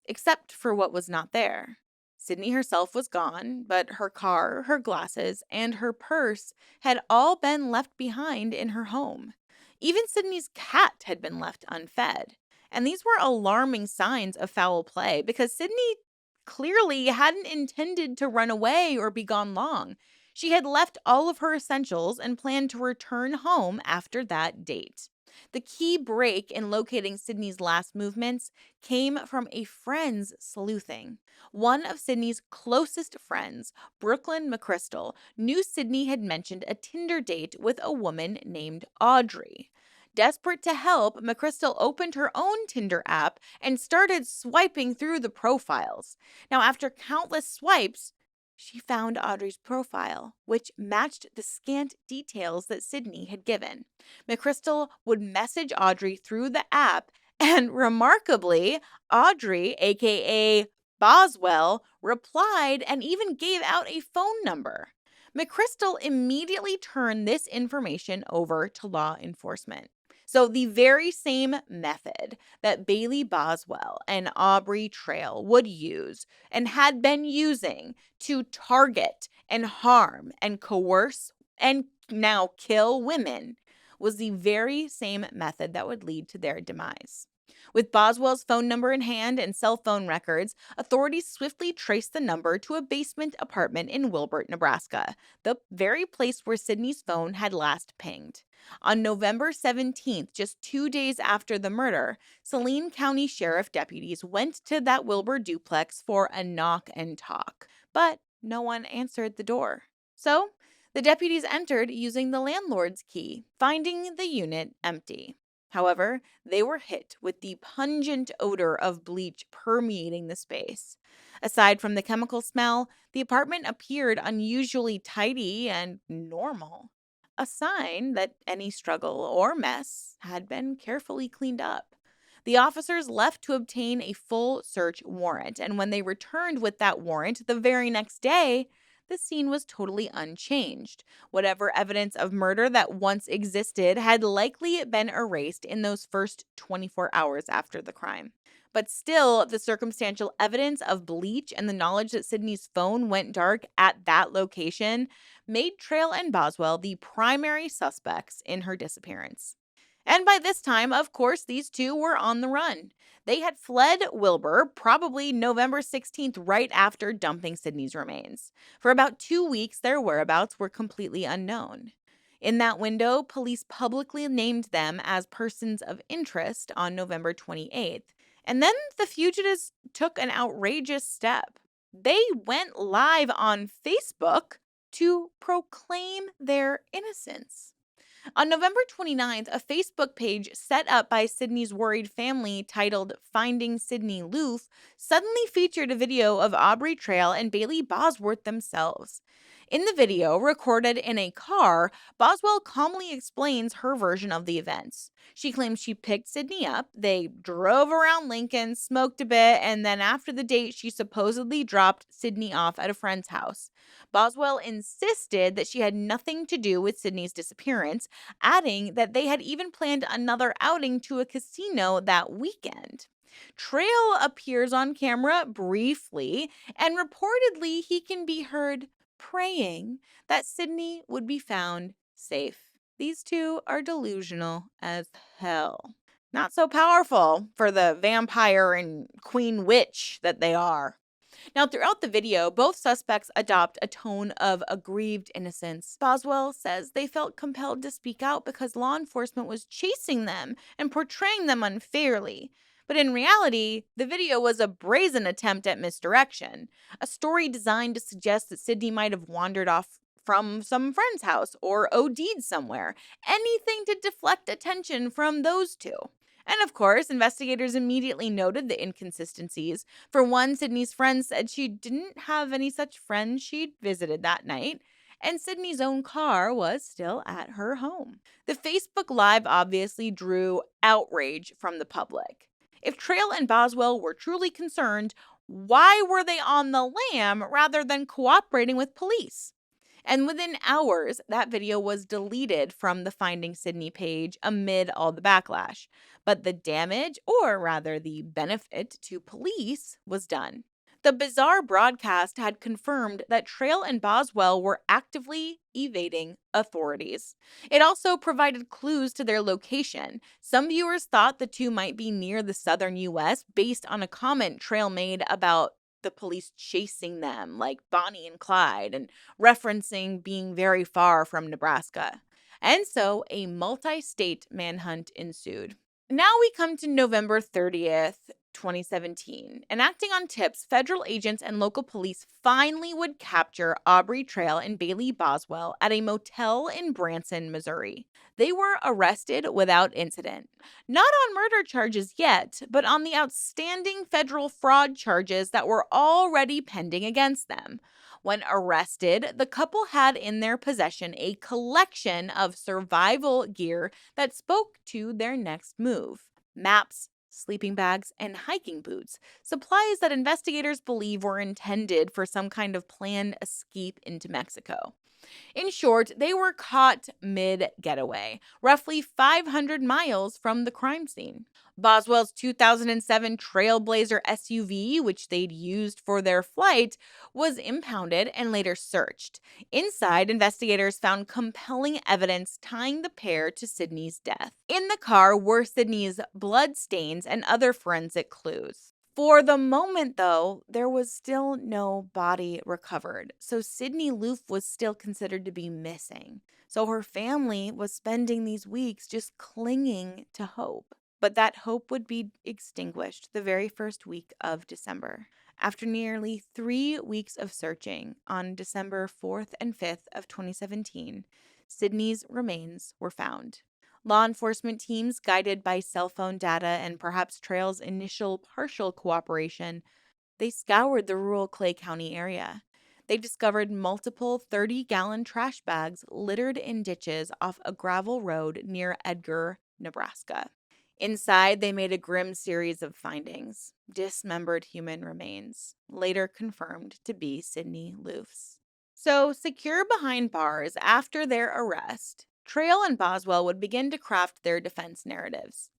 except for what was not there. Sydney herself was gone, but her car, her glasses, and her purse had all been left behind in her home. Even Sydney's cat had been left unfed. And these were alarming signs of foul play because Sydney clearly hadn't intended to run away or be gone long. She had left all of her essentials and planned to return home after that date. The key break in locating Sydney's last movements came from a friend's sleuthing. One of Sydney's closest friends, Brooklyn McChrystal, knew Sydney had mentioned a Tinder date with a woman named Aubrey. Desperate to help, McChrystal opened her own Tinder app and started swiping through the profiles. Now, after countless swipes, she found Audrey's profile, which matched the scant details that Sydney had given. McChrystal would message Audrey through the app, and remarkably, Audrey, aka Boswell, replied and even gave out a phone number. McChrystal immediately turned this information over to law enforcement. So, the very same method that Bailey Boswell and Aubrey Trail would use and had been using to target and harm and coerce and now kill women was the very same method that would lead to their demise. With Boswell's phone number in hand and cell phone records, authorities swiftly traced the number to a basement apartment in Wilbur, Nebraska, the very place where Sydney's phone had last pinged. On November 17th, just 2 days after the murder, Saline County Sheriff deputies went to that Wilbur duplex for a knock and talk, but no one answered the door. So, the deputies entered using the landlord's key, finding the unit empty. However, they were hit with the pungent odor of bleach permeating the space. Aside from the chemical smell, the apartment appeared unusually tidy and normal, a sign that any struggle or mess had been carefully cleaned up. The officers left to obtain a full search warrant, and when they returned with that warrant the very next day, the scene was totally unchanged. Whatever evidence of murder that once existed had likely been erased in those first 24 hours after the crime. But still, the circumstantial evidence of bleach and the knowledge that Sydney's phone went dark at that location made Trail and Boswell the primary suspects in her disappearance. And by this time, of course, these two were on the run. They had fled Wilbur, probably November 16th, right after dumping Sydney's remains. For about 2 weeks, their whereabouts were completely unknown. In that window, police publicly named them as persons of interest on November 28th. And then the fugitives took an outrageous step. They went live on Facebook to proclaim their innocence. On November 29th, a Facebook page set up by Sydney's worried family titled Finding Sydney Loofe suddenly featured a video of Aubrey Trail and Bailey Bosworth themselves. In the video, recorded in a car, Boswell calmly explains her version of the events. She claims she picked Sydney up, they drove around Lincoln, smoked a bit, and then after the date, she supposedly dropped Sydney off at a friend's house. Boswell insisted that she had nothing to do with Sydney's disappearance, adding that they had even planned another outing to a casino that weekend. Trail appears on camera briefly, and reportedly he can be heard praying that Sydney would be found safe. These two are delusional as hell. Not so powerful for the vampire and queen witch that they are. Now, throughout the video, both suspects adopt a tone of aggrieved innocence. Boswell says they felt compelled to speak out because law enforcement was chasing them and portraying them unfairly. But in reality, the video was a brazen attempt at misdirection, a story designed to suggest that Sydney might have wandered off from some friend's house or OD'd somewhere, anything to deflect attention from those two. And of course, investigators immediately noted the inconsistencies. For one, Sydney's friend said she didn't have any such friends she'd visited that night, and Sydney's own car was still at her home. The Facebook Live obviously drew outrage from the public. If Trail and Boswell were truly concerned, why were they on the lam rather than cooperating with police? And within hours, that video was deleted from the Finding Sydney page amid all the backlash. But the damage, or rather the benefit to police, was done. The bizarre broadcast had confirmed that Trail and Boswell were actively evading authorities. It also provided clues to their location. Some viewers thought the two might be near the southern U.S. based on a comment Trail made about the police chasing them, like Bonnie and Clyde, and referencing being very far from Nebraska. And so a multi state manhunt ensued. Now we come to November 30th, 2017. And acting on tips, federal agents and local police finally would capture Aubrey Trail and Bailey Boswell at a motel in Branson, Missouri. They were arrested without incident. Not on murder charges yet, but on the outstanding federal fraud charges that were already pending against them. When arrested, the couple had in their possession a collection of survival gear that spoke to their next move: maps, sleeping bags, and hiking boots, supplies that investigators believe were intended for some kind of planned escape into Mexico. In short, they were caught mid-getaway, roughly 500 miles from the crime scene. Boswell's 2007 Trailblazer SUV, which they'd used for their flight, was impounded and later searched. Inside, investigators found compelling evidence tying the pair to Sydney's death. In the car were Sydney's blood stains and other forensic clues. For the moment, though, there was still no body recovered, so Sydney Loofe was still considered to be missing. So her family was spending these weeks just clinging to hope. But that hope would be extinguished the very first week of December. After nearly 3 weeks of searching, on December 4th and 5th of 2017, Sydney's remains were found. Law enforcement teams, guided by cell phone data and perhaps Trail's initial partial cooperation, they scoured the rural Clay County area. They discovered multiple 30-gallon trash bags littered in ditches off a gravel road near Edgar, Nebraska. Inside, they made a grim series of findings: dismembered human remains, later confirmed to be Sydney Loofe's. So, secure behind bars after their arrest, Trail and Boswell would begin to craft their defense narratives.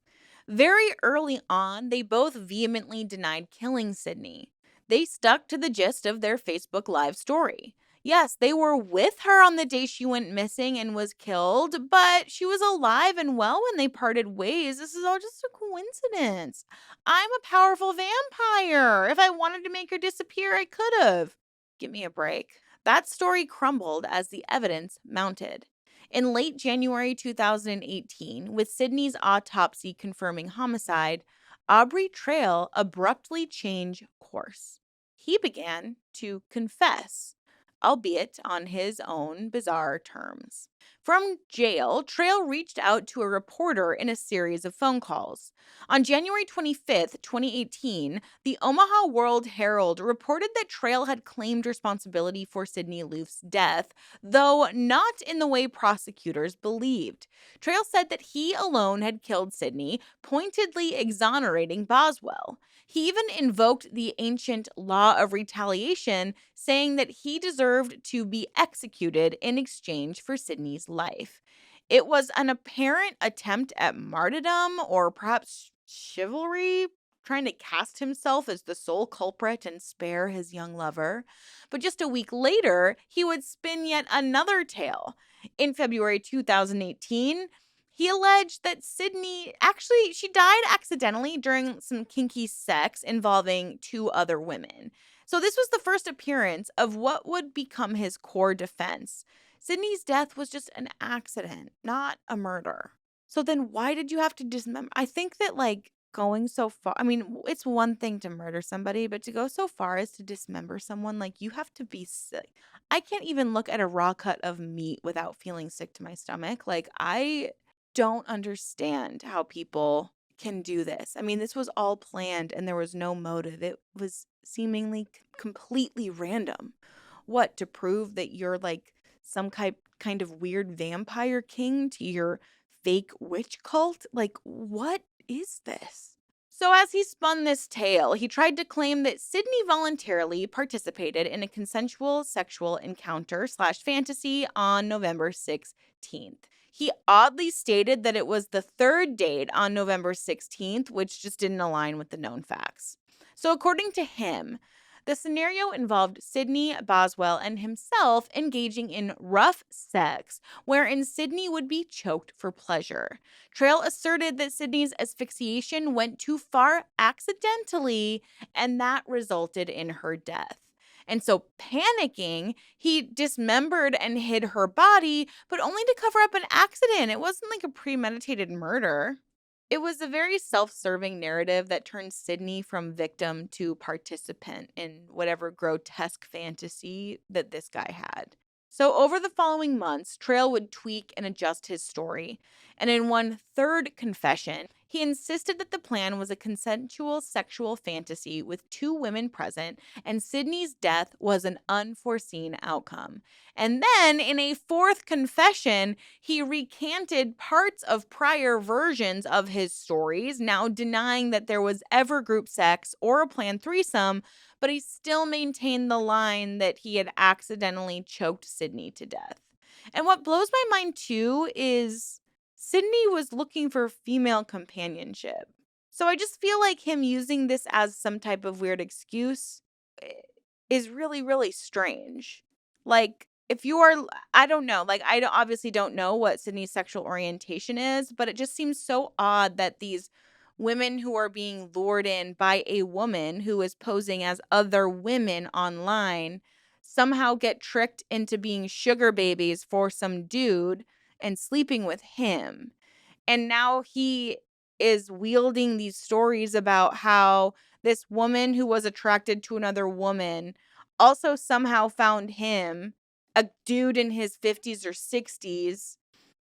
Very early on, they both vehemently denied killing Sydney. They stuck to the gist of their Facebook Live story. Yes, they were with her on the day she went missing and was killed, but she was alive and well when they parted ways. This is all just a coincidence. I'm a powerful vampire. If I wanted to make her disappear, I could have. Give me a break. That story crumbled as the evidence mounted. In late January 2018, with Sydney's autopsy confirming homicide, Aubrey Trail abruptly changed course. He began to confess, albeit on his own bizarre terms. From jail, Trail reached out to a reporter in a series of phone calls. On January 25th, 2018, the Omaha World Herald reported that Trail had claimed responsibility for Sydney Loofe's death, though not in the way prosecutors believed. Trail said that he alone had killed Sydney, pointedly exonerating Boswell. He even invoked the ancient law of retaliation, saying that he deserved to be executed in exchange for Sydney's life. It was an apparent attempt at martyrdom or perhaps chivalry, trying to cast himself as the sole culprit and spare his young lover. But just a week later, he would spin yet another tale. In February 2018, he alleged that Sydney actually she died accidentally during some kinky sex involving two other women. So this was the first appearance of what would become his core defense. Sydney's death was just an accident, not a murder. So then why did you have to dismember? I think that going so far, I mean, it's one thing to murder somebody, but to go so far as to dismember someone, you have to be sick. I can't even look at a raw cut of meat without feeling sick to my stomach. I don't understand how people can do this. I mean, this was all planned and there was no motive. It was seemingly completely random. What, to prove that you're some kind of weird vampire king to your fake witch cult? What is this? So, as he spun this tale, he tried to claim that Sydney voluntarily participated in a consensual sexual encounter slash fantasy on November 16th. He oddly stated that it was the third date on November 16th, which just didn't align with the known facts. So, according to him, the scenario involved Sydney, Boswell, and himself engaging in rough sex, wherein Sydney would be choked for pleasure. Trail asserted that Sydney's asphyxiation went too far accidentally, and that resulted in her death. And so, panicking, he dismembered and hid her body, but only to cover up an accident. It wasn't like a premeditated murder. It was a very self-serving narrative that turned Sydney from victim to participant in whatever grotesque fantasy that this guy had. So over the following months, Trail would tweak and adjust his story. And in one third confession, he insisted that the plan was a consensual sexual fantasy with two women present, and Sydney's death was an unforeseen outcome. And then in a fourth confession, he recanted parts of prior versions of his stories, now denying that there was ever group sex or a planned threesome, but he still maintained the line that he had accidentally choked Sydney to death. And what blows my mind too is Sydney was looking for female companionship. So I just feel like him using this as some type of weird excuse is really, really strange. If you are, I don't know, obviously don't know what Sydney's sexual orientation is, but it just seems so odd that these women who are being lured in by a woman who is posing as other women online somehow get tricked into being sugar babies for some dude and sleeping with him. And now he is wielding these stories about how this woman who was attracted to another woman also somehow found him, a dude in his 50s or 60s,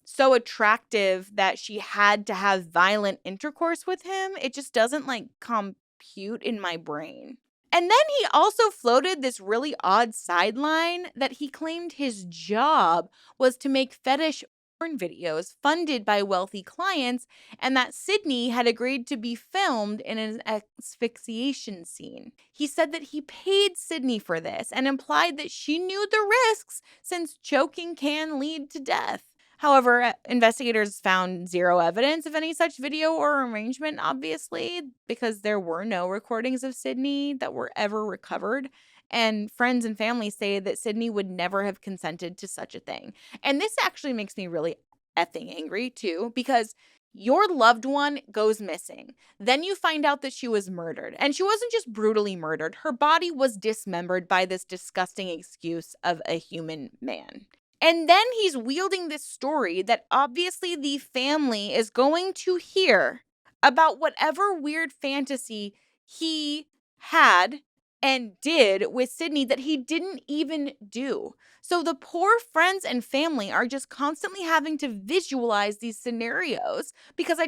so attractive that she had to have violent intercourse with him. It just doesn't like compute in my brain. And then he also floated this really odd sideline that he claimed his job was to make fetish porn videos funded by wealthy clients, and that Sydney had agreed to be filmed in an asphyxiation scene. He said that he paid Sydney for this and implied that she knew the risks since choking can lead to death. However, investigators found zero evidence of any such video or arrangement, obviously, because there were no recordings of Sydney that were ever recovered. And friends and family say that Sydney would never have consented to such a thing. And this actually makes me really effing angry, too, because your loved one goes missing. Then you find out that she was murdered. And she wasn't just brutally murdered, her body was dismembered by this disgusting excuse of a human man. And then he's wielding this story that obviously the family is going to hear about whatever weird fantasy he had and did with Sydney that he didn't even do. So the poor friends and family are just constantly having to visualize these scenarios because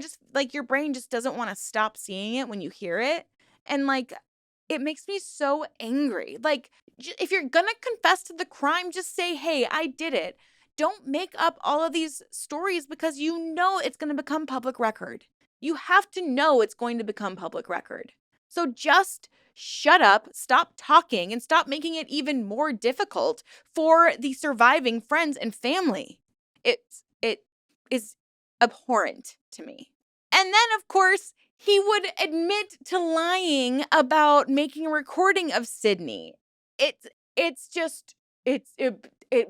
your brain just doesn't want to stop seeing it when you hear it. And it makes me so angry. If you're gonna confess to the crime, just say, hey, I did it. Don't make up all of these stories because you know it's going to become public record. You have to know it's going to become public record. So just shut up, stop talking, and stop making it even more difficult for the surviving friends and family. It is abhorrent to me. And then, of course, he would admit to lying about making a recording of Sydney. It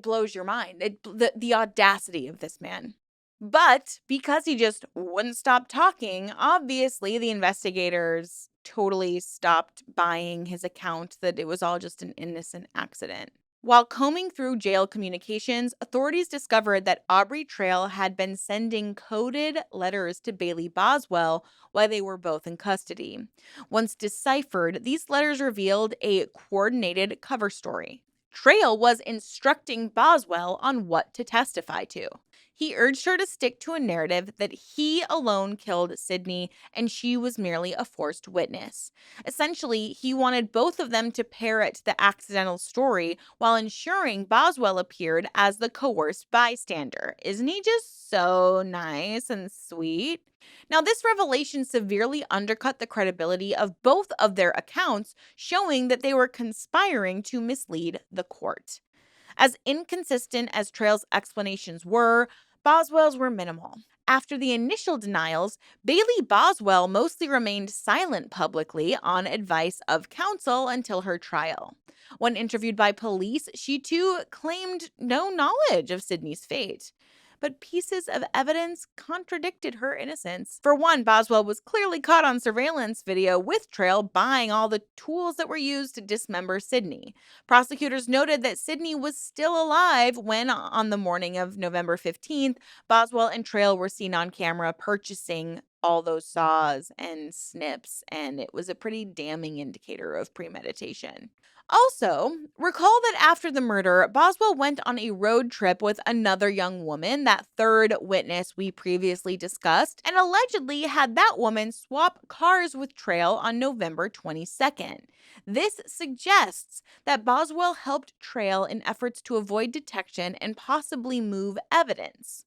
blows your mind. The audacity of this man. But because he just wouldn't stop talking, obviously the investigators totally stopped buying his account that it was all just an innocent accident. While combing through jail communications, authorities discovered that Aubrey Trail had been sending coded letters to Bailey Boswell while they were both in custody. Once deciphered, these letters revealed a coordinated cover story. Trail was instructing Boswell on what to testify to. He urged her to stick to a narrative that he alone killed Sydney and she was merely a forced witness. Essentially, he wanted both of them to parrot the accidental story while ensuring Boswell appeared as the coerced bystander. Isn't he just so nice and sweet? Now, this revelation severely undercut the credibility of both of their accounts, showing that they were conspiring to mislead the court. As inconsistent as Trail's explanations were, Boswell's were minimal. After the initial denials, Bailey Boswell mostly remained silent publicly on advice of counsel until her trial. When interviewed by police, she too claimed no knowledge of Sydney's fate. But pieces of evidence contradicted her innocence. For one, Boswell was clearly caught on surveillance video with Trail buying all the tools that were used to dismember Sydney. Prosecutors noted that Sydney was still alive when, on the morning of November 15th, Boswell and Trail were seen on camera purchasing all those saws and snips, and it was a pretty damning indicator of premeditation. Also, recall that after the murder, Boswell went on a road trip with another young woman, that third witness we previously discussed, and allegedly had that woman swap cars with Trail on November 22nd. This suggests that Boswell helped Trail in efforts to avoid detection and possibly move evidence.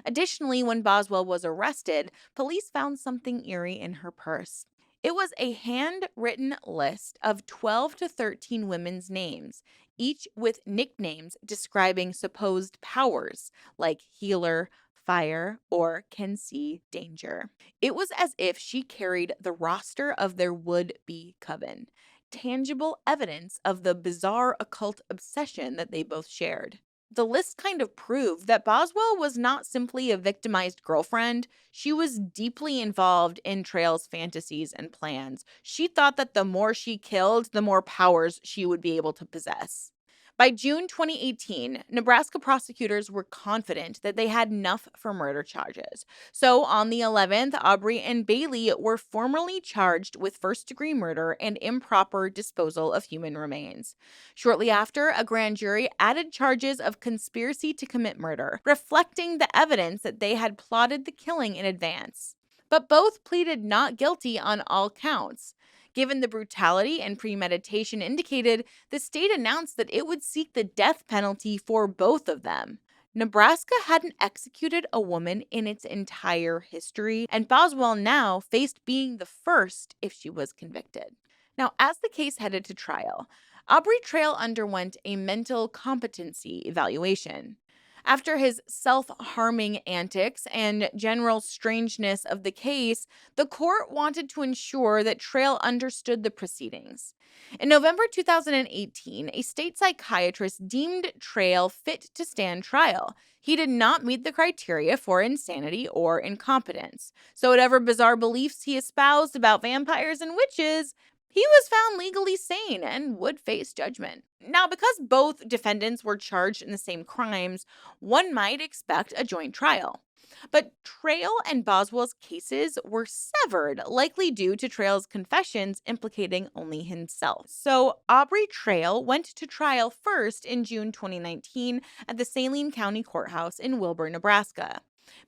Additionally, when Boswell was arrested, police found something eerie in her purse. It was a handwritten list of 12 to 13 women's names, each with nicknames describing supposed powers like healer, fire, or can see danger. It was as if she carried the roster of their would-be coven, tangible evidence of the bizarre occult obsession that they both shared. The list kind of proved that Boswell was not simply a victimized girlfriend. She was deeply involved in Trail's fantasies and plans. She thought that the more she killed, the more powers she would be able to possess. By June 2018, Nebraska prosecutors were confident that they had enough for murder charges. So on the 11th, Aubrey and Bailey were formally charged with first-degree murder and improper disposal of human remains. Shortly after, a grand jury added charges of conspiracy to commit murder, reflecting the evidence that they had plotted the killing in advance. But both pleaded not guilty on all counts. Given the brutality and premeditation indicated, the state announced that it would seek the death penalty for both of them. Nebraska hadn't executed a woman in its entire history, and Boswell now faced being the first if she was convicted. Now, as the case headed to trial, Aubrey Trail underwent a mental competency evaluation. After his self-harming antics and general strangeness of the case, the court wanted to ensure that Trail understood the proceedings. In November 2018, a state psychiatrist deemed Trail fit to stand trial. He did not meet the criteria for insanity or incompetence. So whatever bizarre beliefs he espoused about vampires and witches, he was found legally sane and would face judgment. Now, because both defendants were charged in the same crimes, one might expect a joint trial. But Trail and Boswell's cases were severed, likely due to Trail's confessions implicating only himself. So Aubrey Trail went to trial first in June 2019 at the Saline County Courthouse in Wilbur, Nebraska.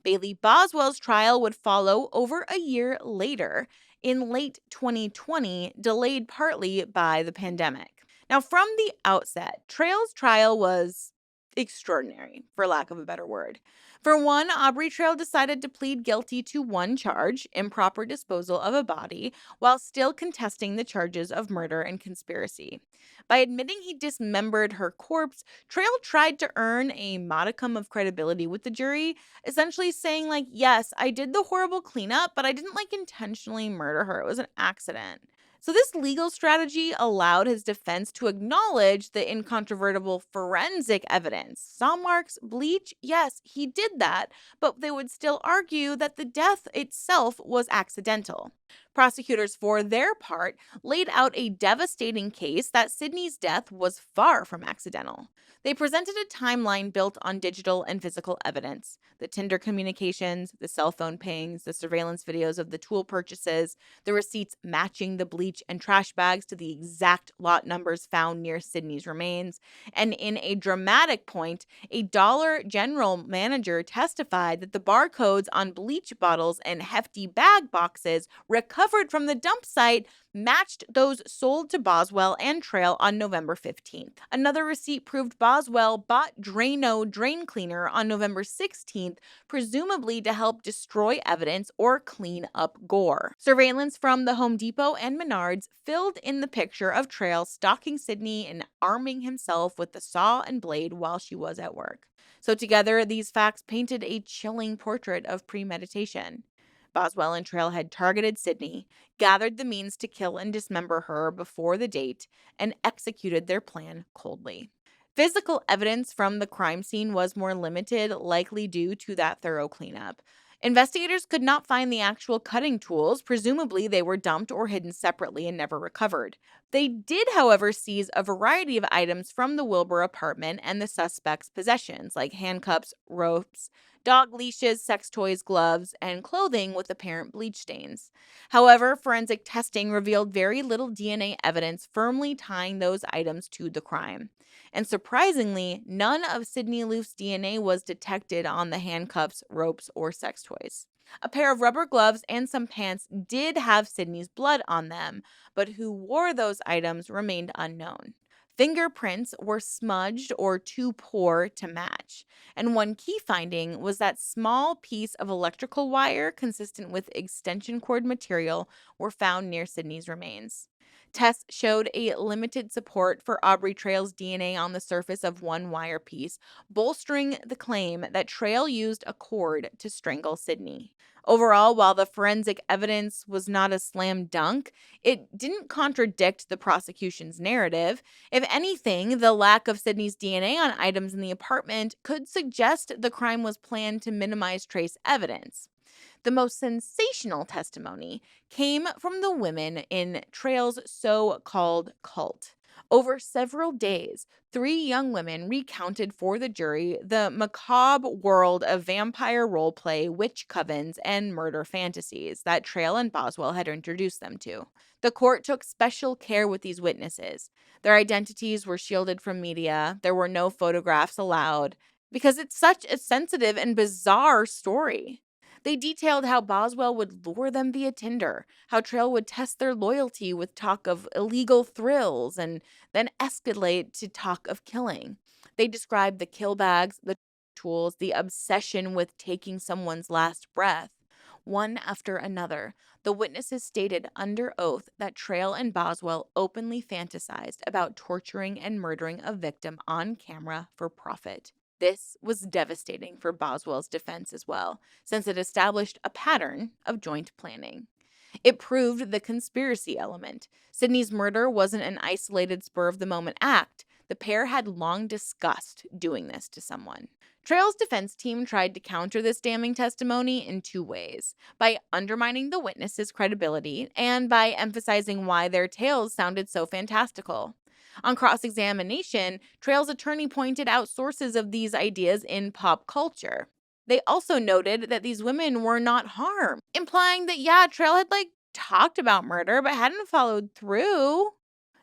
Bailey Boswell's trial would follow over a year later, in late 2020, delayed partly by the pandemic. Now, from the outset, Trail's trial was extraordinary, for lack of a better word. For one, Aubrey Trail decided to plead guilty to one charge, improper disposal of a body, while still contesting the charges of murder and conspiracy. By admitting he dismembered her corpse, Trail tried to earn a modicum of credibility with the jury, essentially saying, yes, I did the horrible cleanup, but I didn't, intentionally murder her. It was an accident. So this legal strategy allowed his defense to acknowledge the incontrovertible forensic evidence. Saw marks, bleach, yes, he did that, but they would still argue that the death itself was accidental. Prosecutors, for their part, laid out a devastating case that Sydney's death was far from accidental. They presented a timeline built on digital and physical evidence: the Tinder communications, the cell phone pings, the surveillance videos of the tool purchases, the receipts matching the bleach and trash bags to the exact lot numbers found near Sydney's remains. And in a dramatic point, a Dollar General manager testified that the barcodes on bleach bottles and hefty bag boxes recovered from the dump site matched those sold to Boswell and Trail on November 15th. Another receipt proved Boswell bought Drano drain cleaner on November 16th, presumably to help destroy evidence or clean up gore. Surveillance from the Home Depot and Menards filled in the picture of Trail stalking Sydney and arming himself with the saw and blade while she was at work. So together, these facts painted a chilling portrait of premeditation. Boswell and Trail had targeted Sydney, gathered the means to kill and dismember her before the date, and executed their plan coldly. Physical evidence from the crime scene was more limited, likely due to that thorough cleanup. Investigators could not find the actual cutting tools. Presumably, they were dumped or hidden separately and never recovered. They did, however, seize a variety of items from the Wilbur apartment and the suspect's possessions, like handcuffs, ropes, dog leashes, sex toys, gloves, and clothing with apparent bleach stains. However, forensic testing revealed very little DNA evidence firmly tying those items to the crime. And surprisingly, none of Sydney Loofe's DNA was detected on the handcuffs, ropes, or sex toys. A pair of rubber gloves and some pants did have Sydney's blood on them, but who wore those items remained unknown. Fingerprints were smudged or too poor to match. And one key finding was that small piece of electrical wire consistent with extension cord material were found near Sydney's remains. Tests showed a limited support for Aubrey Trail's DNA on the surface of one wire piece, bolstering the claim that Trail used a cord to strangle Sydney. Overall, while the forensic evidence was not a slam dunk, it didn't contradict the prosecution's narrative. If anything, the lack of Sydney's DNA on items in the apartment could suggest the crime was planned to minimize trace evidence. The most sensational testimony came from the women in Trail's so-called cult. Over several days, 3 young women recounted for the jury the macabre world of vampire roleplay, witch covens, and murder fantasies that Trail and Boswell had introduced them to. The court took special care with these witnesses. Their identities were shielded from media, there were no photographs allowed, because it's such a sensitive and bizarre story. They detailed how Boswell would lure them via Tinder, how Trail would test their loyalty with talk of illegal thrills, and then escalate to talk of killing. They described the kill bags, the tools, the obsession with taking someone's last breath. One after another, the witnesses stated under oath that Trail and Boswell openly fantasized about torturing and murdering a victim on camera for profit. This was devastating for Boswell's defense as well, since it established a pattern of joint planning. It proved the conspiracy element. Sydney's murder wasn't an isolated spur of the moment act. The pair had long discussed doing this to someone. Trail's defense team tried to counter this damning testimony in 2 ways: by undermining the witnesses' credibility and by emphasizing why their tales sounded so fantastical. On cross examination, Trail's attorney pointed out sources of these ideas in pop culture. They also noted that these women were not harmed, implying that, yeah, Trail had talked about murder but hadn't followed through.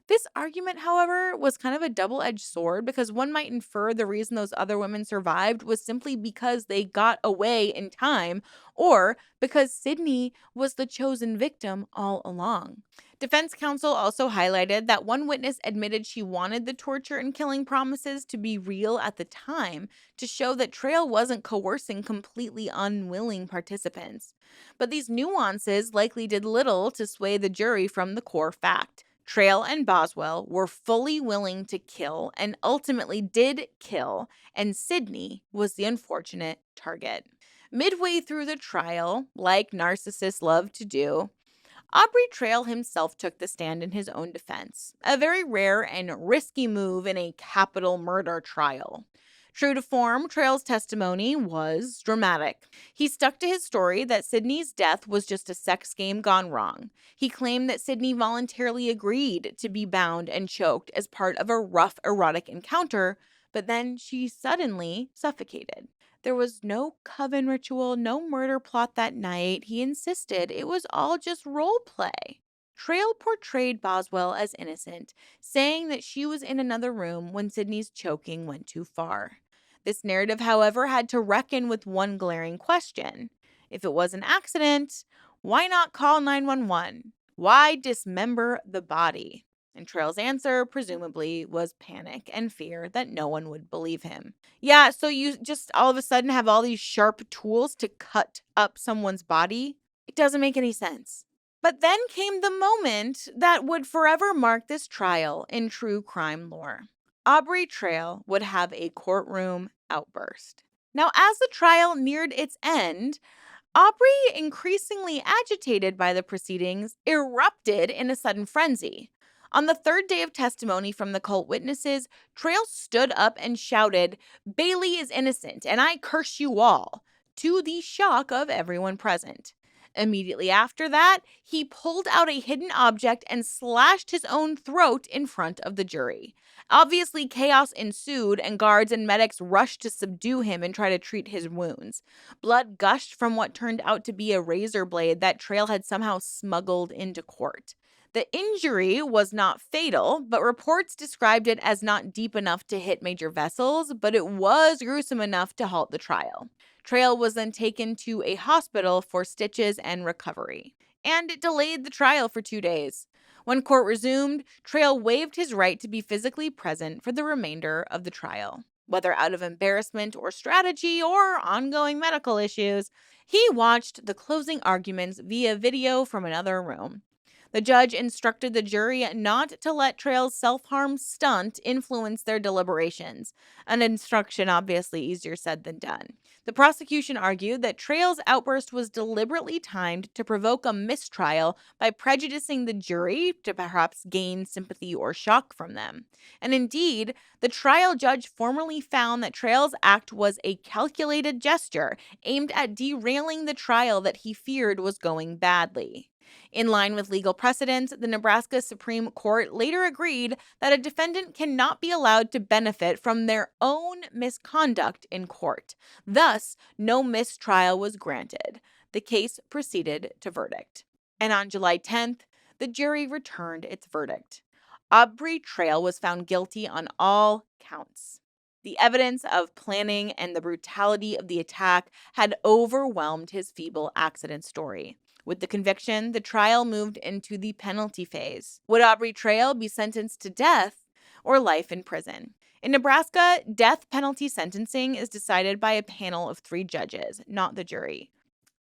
This argument, however, was kind of a double edged sword because one might infer the reason those other women survived was simply because they got away in time, or because Sydney was the chosen victim all along. Defense counsel also highlighted that one witness admitted she wanted the torture and killing promises to be real at the time to show that Trail wasn't coercing completely unwilling participants. But these nuances likely did little to sway the jury from the core fact. Trail and Boswell were fully willing to kill and ultimately did kill, and Sydney was the unfortunate target. Midway through the trial, like narcissists love to do, Aubrey Trail himself took the stand in his own defense, a very rare and risky move in a capital murder trial. True to form, Trail's testimony was dramatic. He stuck to his story that Sydney's death was just a sex game gone wrong. He claimed that Sydney voluntarily agreed to be bound and choked as part of a rough erotic encounter, but then she suddenly suffocated. There was no coven ritual, no murder plot that night. He insisted it was all just role play. Trail portrayed Boswell as innocent, saying that she was in another room when Sydney's choking went too far. This narrative, however, had to reckon with one glaring question. If it was an accident, why not call 911? Why dismember the body? And Trail's answer, presumably, was panic and fear that no one would believe him. Yeah, so you just all of a sudden have all these sharp tools to cut up someone's body? It doesn't make any sense. But then came the moment that would forever mark this trial in true crime lore. Aubrey Trail would have a courtroom outburst. Now, as the trial neared its end, Aubrey, increasingly agitated by the proceedings, erupted in a sudden frenzy. On the third day of testimony from the cult witnesses, Trail stood up and shouted, "Bailey is innocent, and I curse you all," to the shock of everyone present. Immediately after that, he pulled out a hidden object and slashed his own throat in front of the jury. Obviously, chaos ensued, and guards and medics rushed to subdue him and try to treat his wounds. Blood gushed from what turned out to be a razor blade that Trail had somehow smuggled into court. The injury was not fatal, but reports described it as not deep enough to hit major vessels, but it was gruesome enough to halt the trial. Trail was then taken to a hospital for stitches and recovery, and it delayed the trial for 2 days. When court resumed, Trail waived his right to be physically present for the remainder of the trial. Whether out of embarrassment or strategy or ongoing medical issues, he watched the closing arguments via video from another room. The judge instructed the jury not to let Trail's self-harm stunt influence their deliberations, an instruction obviously easier said than done. The prosecution argued that Trail's outburst was deliberately timed to provoke a mistrial by prejudicing the jury to perhaps gain sympathy or shock from them. And indeed, the trial judge formally found that Trail's act was a calculated gesture aimed at derailing the trial that he feared was going badly. In line with legal precedent, the Nebraska Supreme Court later agreed that a defendant cannot be allowed to benefit from their own misconduct in court. Thus, no mistrial was granted. The case proceeded to verdict. And on July 10th, the jury returned its verdict. Aubrey Trail was found guilty on all counts. The evidence of planning and the brutality of the attack had overwhelmed his feeble accident story. With the conviction, the trial moved into the penalty phase. Would Aubrey Trail be sentenced to death or life in prison? In Nebraska, death penalty sentencing is decided by a panel of 3 judges, not the jury.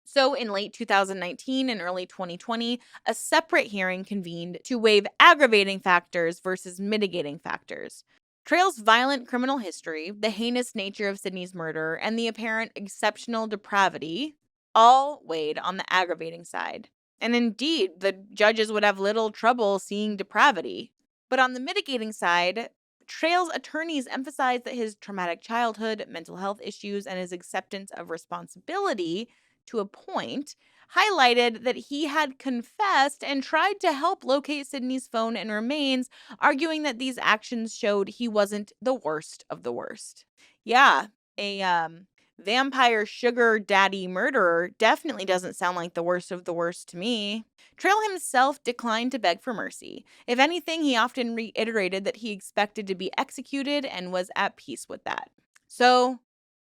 So, in late 2019 and early 2020, a separate hearing convened to weigh aggravating factors versus mitigating factors. Trail's violent criminal history, the heinous nature of Sydney's murder, and the apparent exceptional depravity all weighed on the aggravating side. And indeed, the judges would have little trouble seeing depravity. But on the mitigating side, Trail's attorneys emphasized that his traumatic childhood, mental health issues, and his acceptance of responsibility to a point highlighted that he had confessed and tried to help locate Sydney's phone and remains, arguing that these actions showed he wasn't the worst of the worst. Yeah, a vampire sugar daddy murderer definitely doesn't sound like the worst of the worst to me. Trail himself declined to beg for mercy. If anything, he often reiterated that he expected to be executed and was at peace with that. So,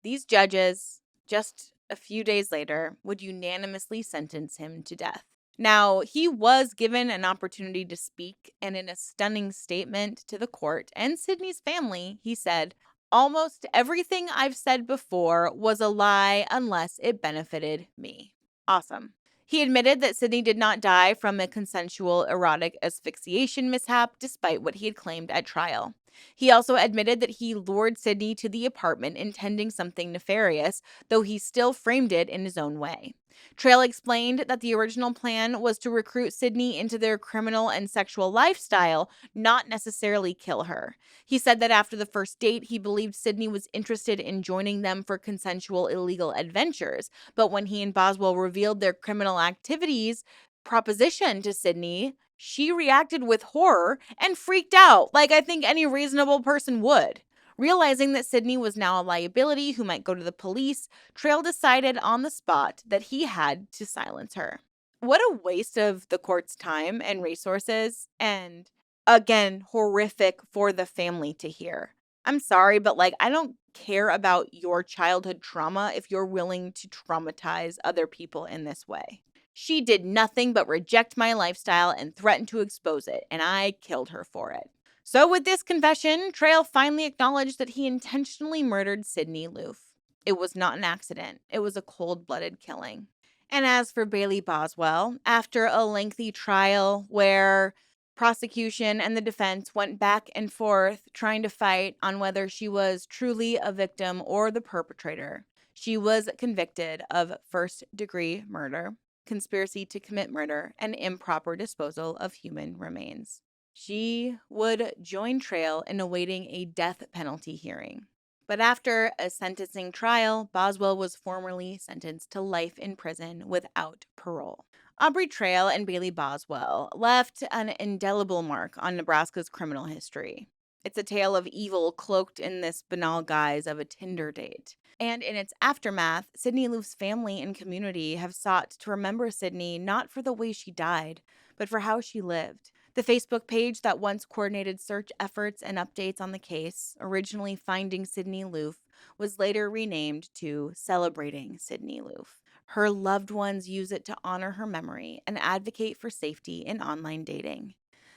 these judges, just a few days later, would unanimously sentence him to death. Now, he was given an opportunity to speak, and in a stunning statement to the court and Sydney's family, he said, "Almost everything I've said before was a lie unless it benefited me." Awesome. He admitted that Sydney did not die from a consensual erotic asphyxiation mishap, despite what he had claimed at trial. He also admitted that he lured Sydney to the apartment intending something nefarious, though he still framed it in his own way. Trail explained that the original plan was to recruit Sydney into their criminal and sexual lifestyle, not necessarily kill her. He said that after the first date, he believed Sydney was interested in joining them for consensual illegal adventures, but when he and Boswell revealed their criminal activities proposition to Sydney, she reacted with horror and freaked out, like I think any reasonable person would. Realizing that Sydney was now a liability who might go to the police, Trail decided on the spot that he had to silence her. What a waste of the court's time and resources, and again, horrific for the family to hear. I'm sorry, but I don't care about your childhood trauma if you're willing to traumatize other people in this way. She did nothing but reject my lifestyle and threaten to expose it, and I killed her for it. So with this confession, Trail finally acknowledged that he intentionally murdered Sydney Loofe. It was not an accident. It was a cold-blooded killing. And as for Bailey Boswell, after a lengthy trial where prosecution and the defense went back and forth trying to fight on whether she was truly a victim or the perpetrator, she was convicted of first-degree murder, conspiracy to commit murder, and improper disposal of human remains. She would join Trail in awaiting a death penalty hearing. But after a sentencing trial, Boswell was formally sentenced to life in prison without parole. Aubrey Trail and Bailey Boswell left an indelible mark on Nebraska's criminal history. It's a tale of evil cloaked in this banal guise of a Tinder date. And in its aftermath, Sydney Loofe's family and community have sought to remember Sydney not for the way she died, but for how she lived. The Facebook page that once coordinated search efforts and updates on the case, originally Finding Sydney Loofe, was later renamed to Celebrating Sydney Loofe. Her loved ones use it to honor her memory and advocate for safety in online dating.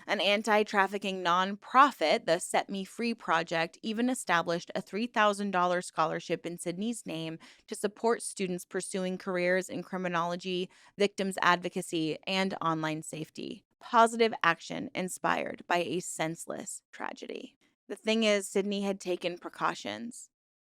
An anti-trafficking nonprofit, the Set Me Free Project, even established a $3,000 scholarship in Sydney's name to support students pursuing careers in criminology, victims advocacy, and online safety. Positive action inspired by a senseless tragedy. The thing is, Sydney had taken precautions.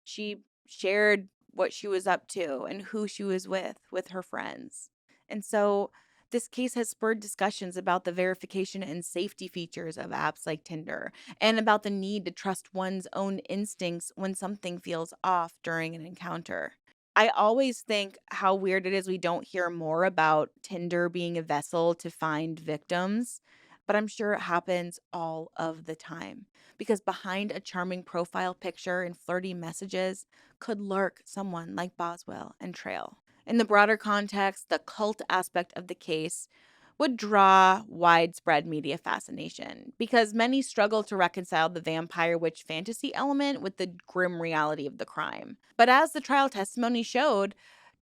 She shared what she was up to and who she was with her friends. And so this case has spurred discussions about the verification and safety features of apps like Tinder and about the need to trust one's own instincts when something feels off during an encounter. I always think how weird it is we don't hear more about Tinder being a vessel to find victims, but I'm sure it happens all of the time because behind a charming profile picture and flirty messages could lurk someone like Boswell and Trail. In the broader context, the cult aspect of the case would draw widespread media fascination because many struggle to reconcile the vampire witch fantasy element with the grim reality of the crime. But as the trial testimony showed,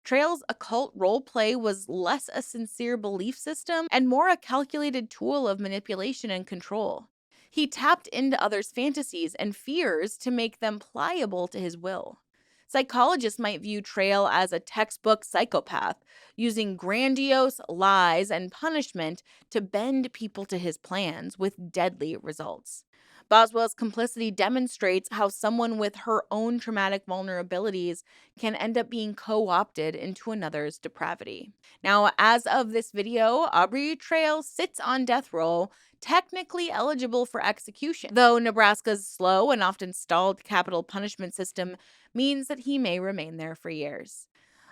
Trail's occult role play was less a sincere belief system and more a calculated tool of manipulation and control. He tapped into others' fantasies and fears to make them pliable to his will. Psychologists might view Trail as a textbook psychopath, using grandiose lies and punishment to bend people to his plans with deadly results. Boswell's complicity demonstrates how someone with her own traumatic vulnerabilities can end up being co opted into another's depravity. Now, as of this video, Aubrey Trail sits on death row, technically eligible for execution, though Nebraska's slow and often stalled capital punishment system means that he may remain there for years.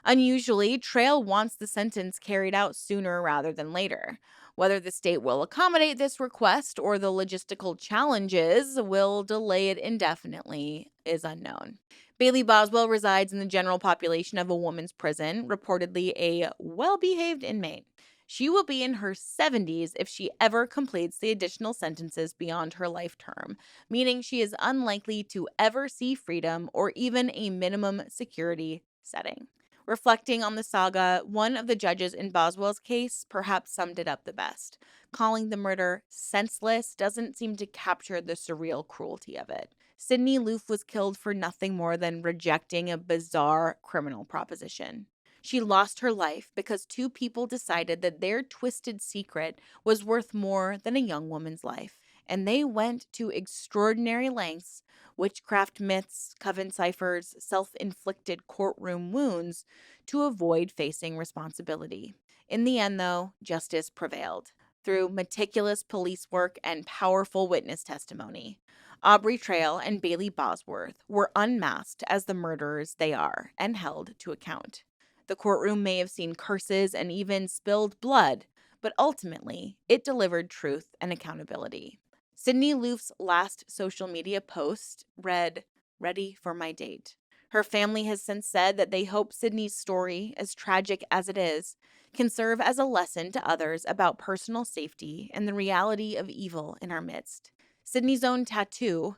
Unusually, Trail wants the sentence carried out sooner rather than later. Whether the state will accommodate this request or the logistical challenges will delay it indefinitely is unknown. Bailey Boswell resides in the general population of a woman's prison, reportedly a well behaved inmate. She will be in her 70s if she ever completes the additional sentences beyond her life term, meaning she is unlikely to ever see freedom or even a minimum security setting. Reflecting on the saga, one of the judges in Boswell's case perhaps summed it up the best. Calling the murder senseless doesn't seem to capture the surreal cruelty of it. Sydney Loofe was killed for nothing more than rejecting a bizarre criminal proposition. She lost her life because two people decided that their twisted secret was worth more than a young woman's life. And they went to extraordinary lengths, witchcraft myths, coven ciphers, self inflicted courtroom wounds, to avoid facing responsibility. In the end, though, justice prevailed through meticulous police work and powerful witness testimony. Aubrey Trail and Bailey Bosworth were unmasked as the murderers they are and held to account. The courtroom may have seen curses and even spilled blood, but ultimately, it delivered truth and accountability. Sydney Loofe's last social media post read, "Ready for my date." Her family has since said that they hope Sydney's story, as tragic as it is, can serve as a lesson to others about personal safety and the reality of evil in our midst. Sydney's own tattoo,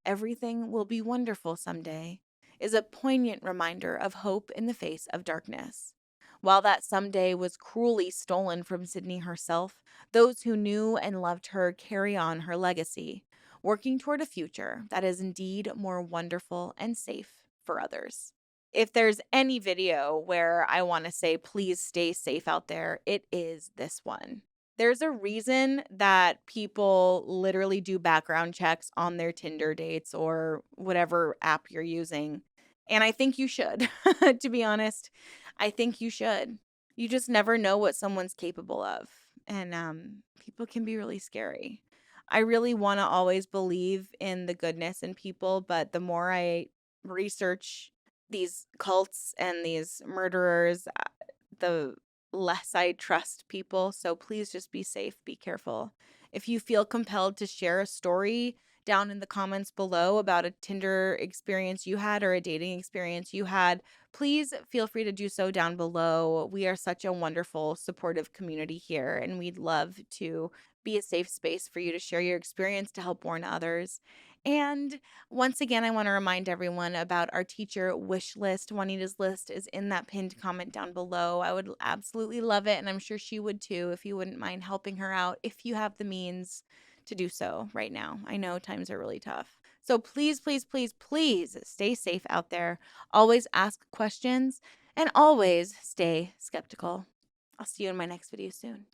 "Everything will be wonderful someday," is a poignant reminder of hope in the face of darkness. While that someday was cruelly stolen from Sydney herself, those who knew and loved her carry on her legacy, working toward a future that is indeed more wonderful and safe for others. If there's any video where I want to say, please stay safe out there, it is this one. There's a reason that people literally do background checks on their Tinder dates or whatever app you're using. And I think you should, to be honest. I think you should. You just never know what someone's capable of. And people can be really scary. I really want to always believe in the goodness in people, but the more I research these cults and these murderers, the less I trust people. So please just be safe, be careful. If you feel compelled to share a story down in the comments below about a Tinder experience you had or a dating experience you had, please feel free to do so down below. We are such a wonderful, supportive community here, and we'd love to be a safe space for you to share your experience to help warn others. And once again, I want to remind everyone about our teacher wish list. Juanita's list is in that pinned comment down below. I would absolutely love it, and I'm sure she would too if you wouldn't mind helping her out if you have the means to do so right now. I know times are really tough. So please, please, please, please stay safe out there. Always ask questions and always stay skeptical. I'll see you in my next video soon.